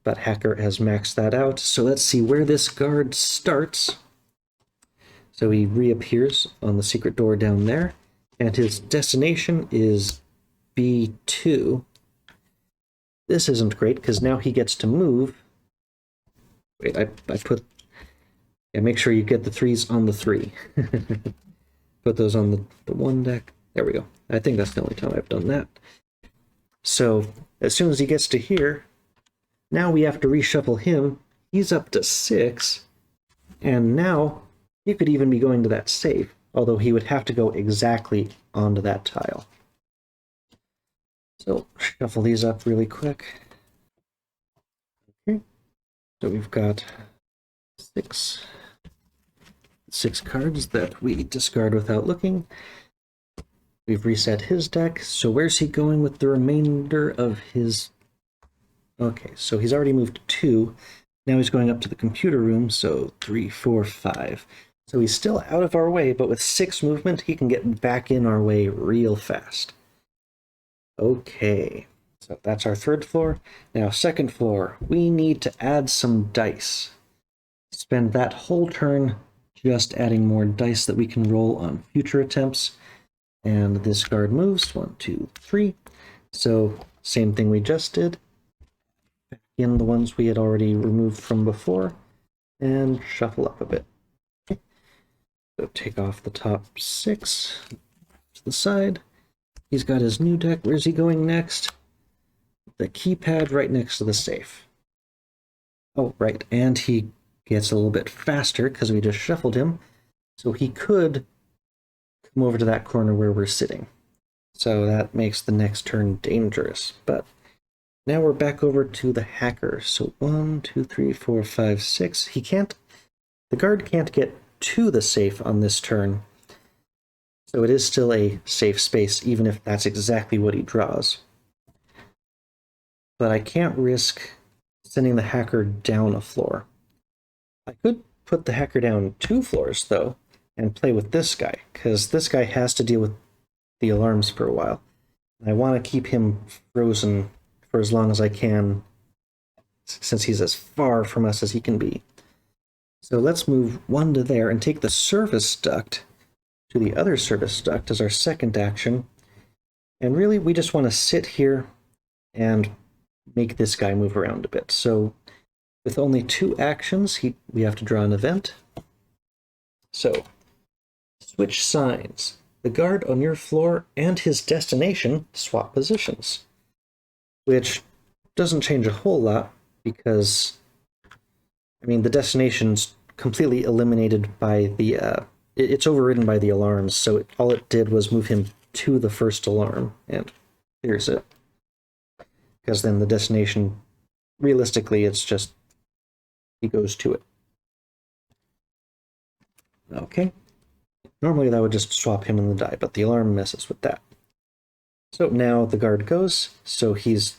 but Hacker has maxed that out. So let's see where this guard starts. So he reappears on the secret door down there, and his destination is B2. This isn't great, because now he gets to move. Wait, I put... Yeah, make sure you get the 3s on the 3. Put those on the 1 deck. There we go. I think that's the only time I've done that. So, as soon as he gets to here, now we have to reshuffle him. He's up to 6, and now he could even be going to that safe, although he would have to go exactly onto that tile. So, shuffle these up really quick. Okay. So we've got 6 cards that we discard without looking. We've reset his deck, so where's he going with the remainder of his... Okay, so he's already moved 2. Now he's going up to the computer room, so 3, 4, 5. So he's still out of our way, but with 6 movement, he can get back in our way real fast. Okay, so that's our 3rd floor. Now, 2nd floor, we need to add some dice. Spend that whole turn just adding more dice that we can roll on future attempts. And this guard moves 1, 2, 3. So same thing we just did. Back in the ones we had already removed from before, and shuffle up a bit. So take off the top 6 to the side. He's got his new deck. Where's he going next? The keypad right next to the safe. Oh, right, and he gets a little bit faster because we just shuffled him. So he could come over to that corner where we're sitting. So that makes the next turn dangerous. But now we're back over to the hacker. So 1, 2, 3, 4, 5, 6. He can't... The guard can't get to the safe on this turn. So it is still a safe space, even if that's exactly what he draws. But I can't risk sending the hacker down a floor. I could put the hacker down 2 floors, though, and play with this guy, because this guy has to deal with the alarms for a while. I want to keep him frozen for as long as I can, since he's as far from us as he can be. So let's move one to there and take the service duct to the other service duct as our second action. And really, we just want to sit here and make this guy move around a bit. So with only 2 actions, we have to draw an event. So switch signs. The guard on your floor and his destination swap positions, which doesn't change a whole lot because, I mean, the destination's completely eliminated by the, it's overridden by the alarms, so all it did was move him to the first alarm, and here's it. Because then the destination, realistically, it's just, he goes to it. Okay. Normally that would just swap him and the die, but the alarm messes with that. So now the guard goes, so he's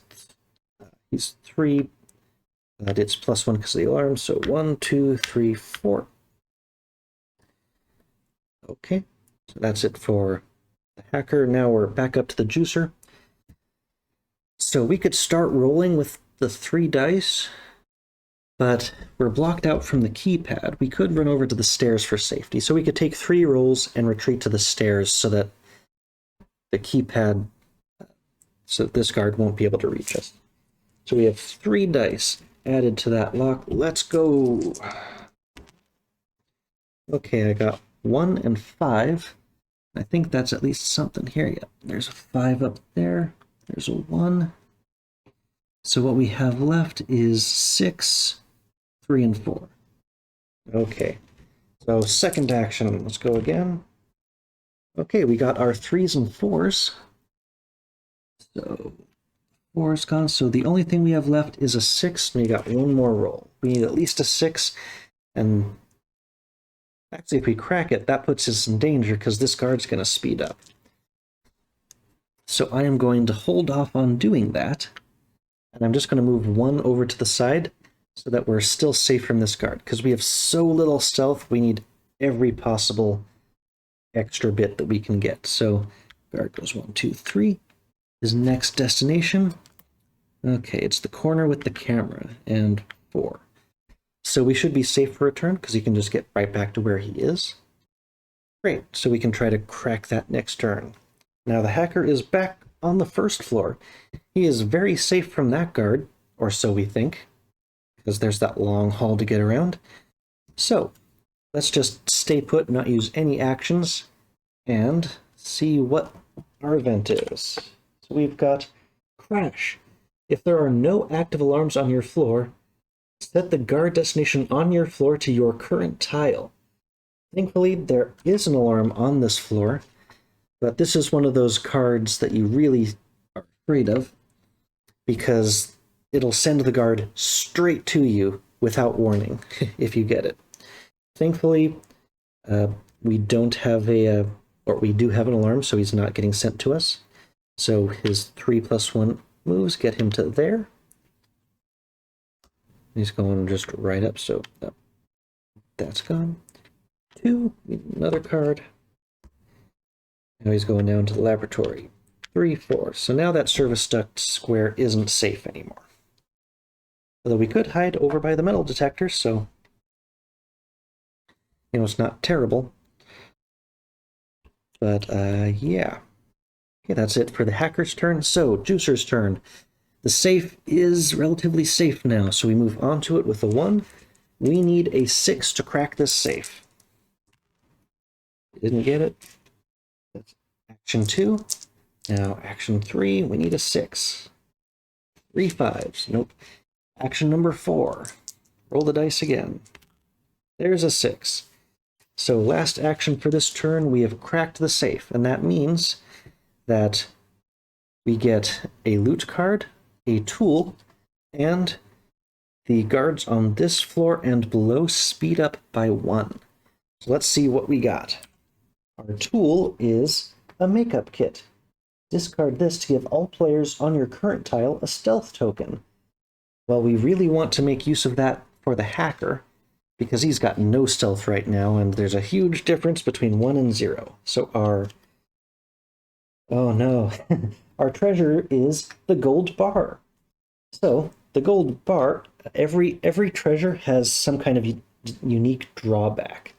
3, it's +1 because of the alarm, so 1, 2, 3, 4. Okay, so that's it for the hacker. Now we're back up to the juicer. So we could start rolling with the 3 dice, but we're blocked out from the keypad. We could run over to the stairs for safety. So we could take 3 rolls and retreat to the stairs so that the keypad, so this guard won't be able to reach us. So we have 3 dice added to that lock. Let's go. Okay, I got 1 and 5. I think that's at least something here. Yeah, there's a 5 up there. There's a 1. So what we have left is 6, 3, and 4. Okay, so second action, let's go again. Okay, we got our 3s and 4s. So 4 is gone, so the only thing we have left is a 6, and we got 1 more roll. We need at least a 6, and actually if we crack it, that puts us in danger because this guard's going to speed up. So I am going to hold off on doing that, and I'm just going to move 1 over to the side so that we're still safe from this guard. Because we have so little stealth, we need every possible extra bit that we can get. So guard goes 1, 2, 3. His next destination. Okay, it's the corner with the camera, and 4. So we should be safe for a turn because he can just get right back to where he is. Great, so we can try to crack that next turn. Now the hacker is back on the first floor. He is very safe from that guard, or so we think, because there's that long hall to get around. So let's just stay put, not use any actions, and see what our event is. So we've got Crash. If there are no active alarms on your floor, set the guard destination on your floor to your current tile. Thankfully, there is an alarm on this floor, but this is one of those cards that you really are afraid of because it'll send the guard straight to you without warning if you get it. Thankfully, we don't have or we do have an alarm, so he's not getting sent to us. So his 3+1 moves get him to there. He's going just right up, so that's gone. 2, another card. Now he's going down to the laboratory. 3, 4. So now that service duct square isn't safe anymore. Although we could hide over by the metal detector, so it's not terrible. But yeah. Okay, that's it for the hacker's turn. So, Juicer's turn. The safe is relatively safe now, so we move on to it with a 1. We need a 6 to crack this safe. Didn't get it. That's action 2. Now, action 3, we need a 6. 3 5s. Nope. Action number 4. Roll the dice again. There's a 6. So, last action for this turn, we have cracked the safe, and that means that we get a loot card, a tool, and the guards on this floor and below speed up by 1. So let's see what we got. Our tool is a makeup kit. Discard this to give all players on your current tile a stealth token. Well, we really want to make use of that for the hacker, because he's got no stealth right now, and there's a huge difference between 1 and 0. So our Oh no, our treasure is the gold bar. So the gold bar, every treasure has some kind of unique drawback.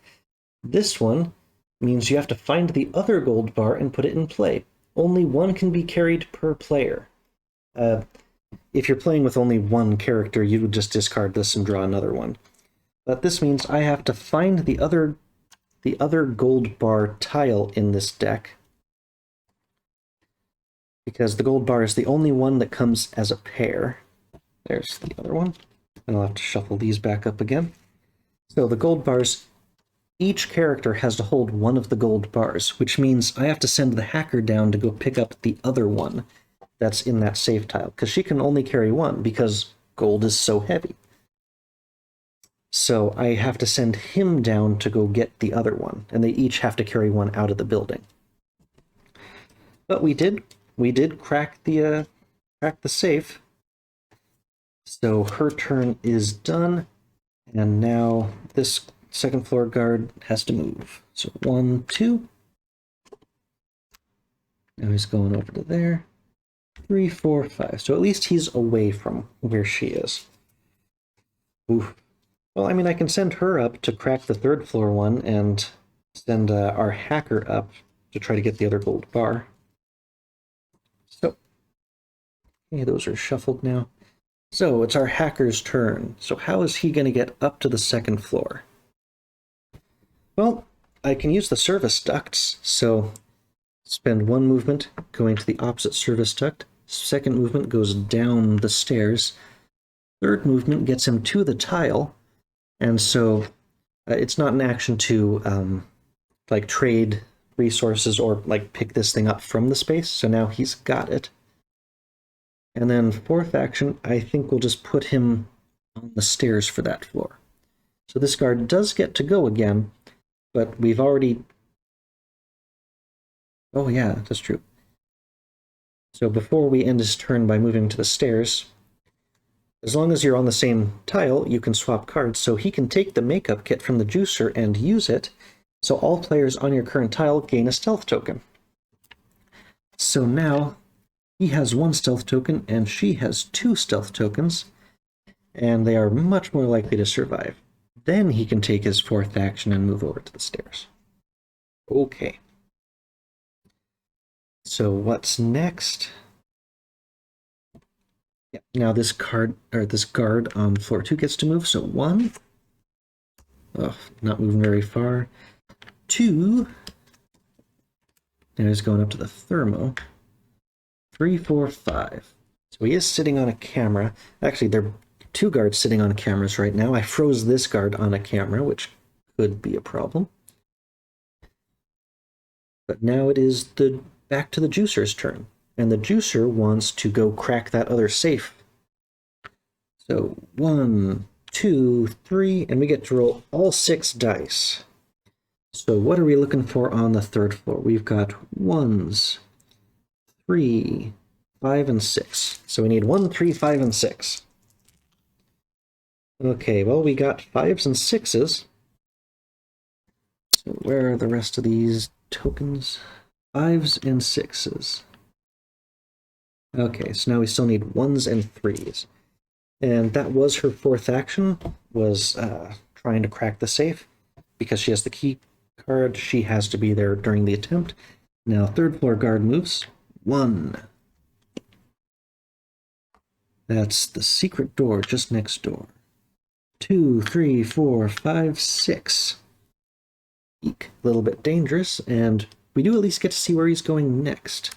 This one means you have to find the other gold bar and put it in play. Only one can be carried per player. Uh, if you're playing with only one character, you would just discard this and draw another one. But this means I have to find the other gold bar tile in this deck, because the gold bar is the only one that comes as a pair. There's the other one. And I'll have to shuffle these back up again. So the gold bars, each character has to hold one of the gold bars, which means I have to send the hacker down to go pick up the other one that's in that save tile, because she can only carry one because gold is so heavy. So I have to send him down to go get the other one, and they each have to carry one out of the building. But we did crack the safe. So her turn is done, and now this second floor guard has to move. So 1, 2. Now he's going over to there. 3, 4, 5. So at least he's away from where she is. Oof. Well, I mean, I can send her up to crack the third floor one and send our hacker up to try to get the other gold bar. So, okay, those are shuffled now. So it's our hacker's turn. So how is he going to get up to the second floor? Well, I can use the service ducts. So spend one movement going to the opposite service duct. Second movement goes down the stairs. Third movement gets him to the tile. And so it's not an action to like trade resources or like pick this thing up from the space. So now he's got it. And then fourth action, I think we'll just put him on the stairs for that floor. So this guard does get to go again, but we've already... Oh yeah, that's true. So before we end his turn by moving to the stairs, as long as you're on the same tile, you can swap cards, so he can take the makeup kit from the juicer and use it, so all players on your current tile gain a stealth token. So now he has 1 stealth token, and she has 2 stealth tokens, and they are much more likely to survive. Then he can take his fourth action and move over to the stairs. Okay. So what's next? Yeah, now this guard on floor 2 gets to move, so 1. Oh, not moving very far. 2. Now he's going up to the thermo. 3, 4, 5. So he is sitting on a camera. Actually, there are 2 guards sitting on cameras right now. I froze this guard on a camera, which could be a problem. But now it is back to the juicer's turn. And the juicer wants to go crack that other safe. So 1, 2, 3, and we get to roll all 6 dice. So what are we looking for on the third floor? We've got 1s, 3, 5, and 6. So we need 1, 3, 5, and 6. Okay, well, we got 5s and 6s. So where are the rest of these tokens? 5s and 6s. Okay, so now we still need 1s and 3s. And that was her fourth action, was trying to crack the safe. Because she has the key card, she has to be there during the attempt. Now, third floor guard moves. 1. That's the secret door just next door. 2, 3, 4, 5, 6. Eek, a little bit dangerous, and we do at least get to see where he's going next,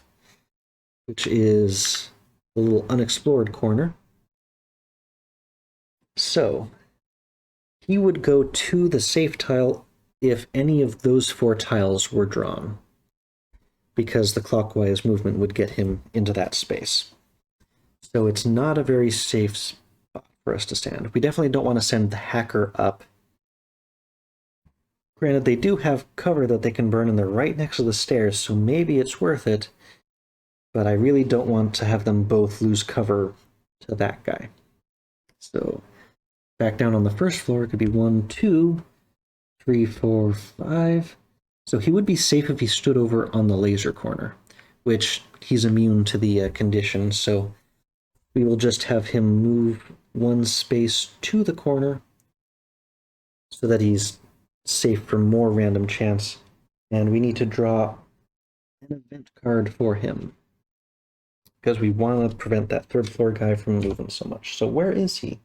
which is a little unexplored corner. So, he would go to the safe tile if any of those 4 tiles were drawn, because the clockwise movement would get him into that space. So it's not a very safe spot for us to stand. We definitely don't want to send the hacker up. Granted, they do have cover that they can burn, and they're right next to the stairs, so maybe it's worth it, but I really don't want to have them both lose cover to that guy. So back down on the first floor, it could be 1, 2, 3, 4, 5. So he would be safe if he stood over on the laser corner, which he's immune to the condition, so we will just have him move one space to the corner so that he's safe from more random chance. And we need to draw an event card for him because we want to prevent that third floor guy from moving so much. So where is he?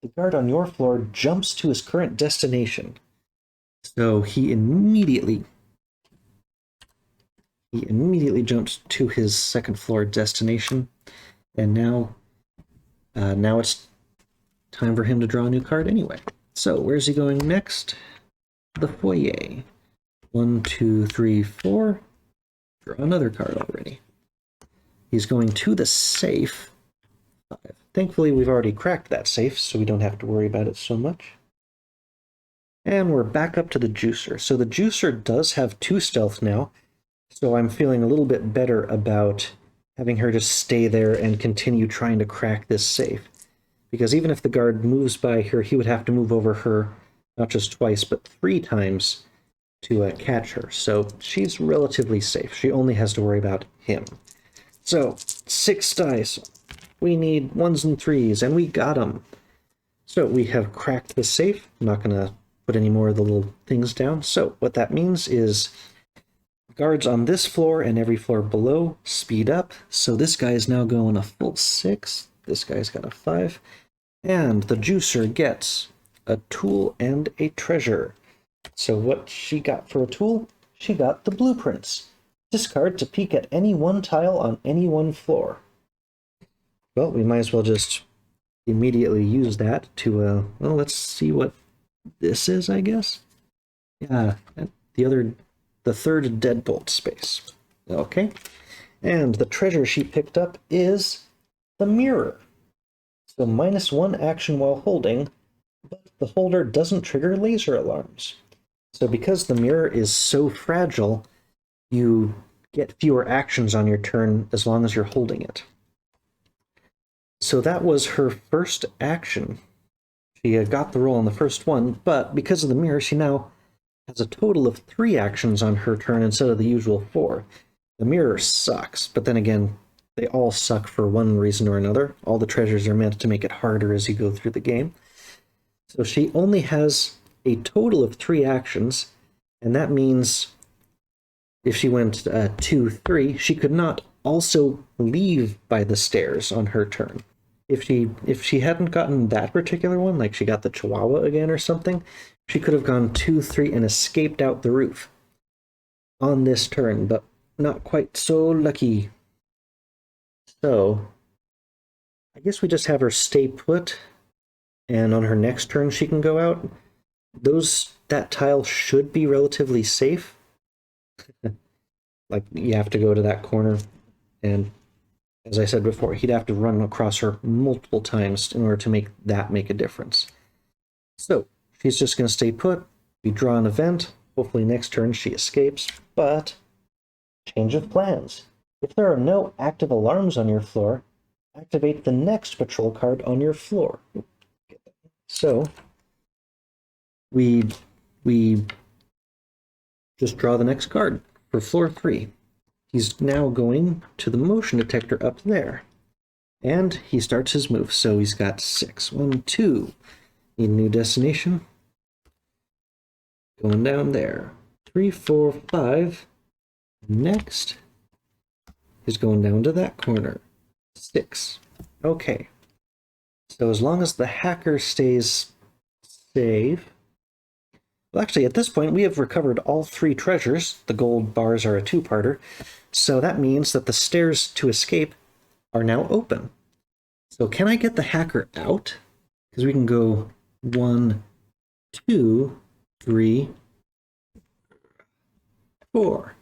The guard on your floor jumps to his current destination. So he immediately jumped to his second floor destination, and now it's time for him to draw a new card anyway. So where's he going next? The foyer. 1, 2, 3, 4. Draw another card already. He's going to the safe. 5. Thankfully, we've already cracked that safe, so we don't have to worry about it so much. And we're back up to the juicer. So the juicer does have 2 stealth now, so I'm feeling a little bit better about having her just stay there and continue trying to crack this safe. Because even if the guard moves by her, he would have to move over her not just twice, but 3 times to catch her. So she's relatively safe. She only has to worry about him. So 6 dice. We need 1s and 3s, and we got them. So we have cracked the safe. I'm not going to put any more of the little things down. So what that means is guards on this floor and every floor below speed up. So this guy is now going a full 6. This guy's got a 5. And the juicer gets a tool and a treasure. So what she got for a tool? She got the blueprints. Discard to peek at any one tile on any one floor. Well, we might as well just immediately use that to, well, let's see what this is, I guess. Yeah, the third deadbolt space. Okay. And the treasure she picked up is the mirror. So -1 action while holding, but the holder doesn't trigger laser alarms. So because the mirror is so fragile, you get fewer actions on your turn as long as you're holding it. So that was her first action. She got the roll on the first one, but because of the mirror, she now has a total of 3 actions on her turn instead of the usual 4. The mirror sucks, but then again, they all suck for one reason or another. All the treasures are meant to make it harder as you go through the game. So she only has a total of 3 actions, and that means if she went 2, 3, she could not also leave by the stairs on her turn. If she hadn't gotten that particular one, like she got the Chihuahua again or something, she could have gone 2, 3 and escaped out the roof on this turn, but not quite so lucky. So I guess we just have her stay put, and on her next turn she can go out. That tile should be relatively safe. Like, you have to go to that corner, and as I said before, he'd have to run across her multiple times in order to make a difference. So she's just going to stay put. We draw an event. Hopefully next turn she escapes, but change of plans. If there are no active alarms on your floor, activate the next patrol card on your floor. So we just draw the next card for floor 3. He's now going to the motion detector up there, and he starts his move. So he's got 6. 1, 2. Need a new destination. Going down there. 3, 4, 5. Next, he's going down to that corner. 6. Okay. So as long as the hacker stays safe. Well, actually, at this point, we have recovered all 3 treasures. The gold bars are a 2-parter. So that means that the stairs to escape are now open. So can I get the hacker out? Because we can go 1, 2, 3, 4.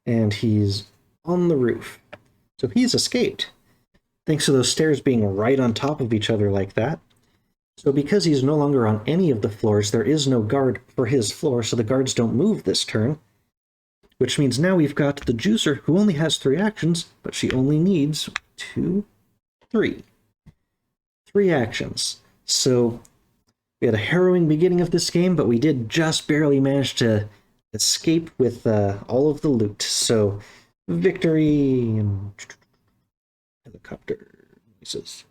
And he's on the roof. So he's escaped, thanks to those stairs being right on top of each other like that. So because he's no longer on any of the floors, there is no guard for his floor, so the guards don't move this turn. Which means now we've got the juicer, who only has 3 actions, but she only needs 2, 3. 3 actions. So we had a harrowing beginning of this game, but we did just barely manage to escape with all of the loot. So Victory! And helicopter noises.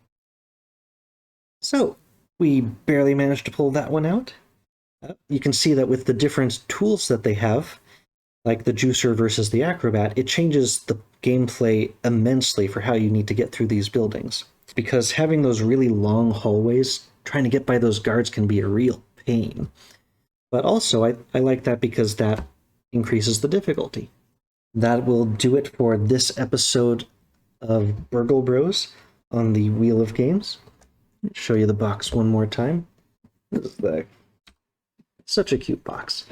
So, we barely managed to pull that one out. You can see that with the different tools that they have, like the juicer versus the acrobat, it changes the gameplay immensely for how you need to get through these buildings. Because having those really long hallways, trying to get by those guards can be a real pain. But also, I like that because that increases the difficulty. That will do it for this episode of Burgle Bros on the Wheel of Games. Show you the box one more time. Such a cute box.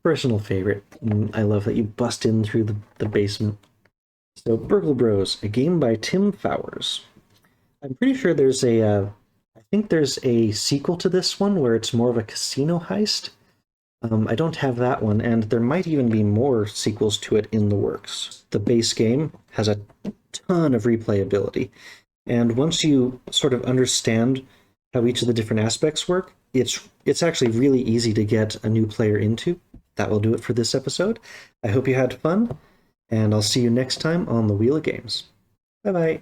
Personal favorite. I love that you bust in through the basement. So, Burgle Bros, a game by Tim Fowers. I'm pretty sure there's I think there's a sequel to this one where it's more of a casino heist. I don't have that one, and there might even be more sequels to it in the works. The base game has a ton of replayability, and once you sort of understand how each of the different aspects work, it's actually really easy to get a new player into. That will do it for this episode. I hope you had fun, and I'll see you next time on the Wheel of Games. Bye-bye.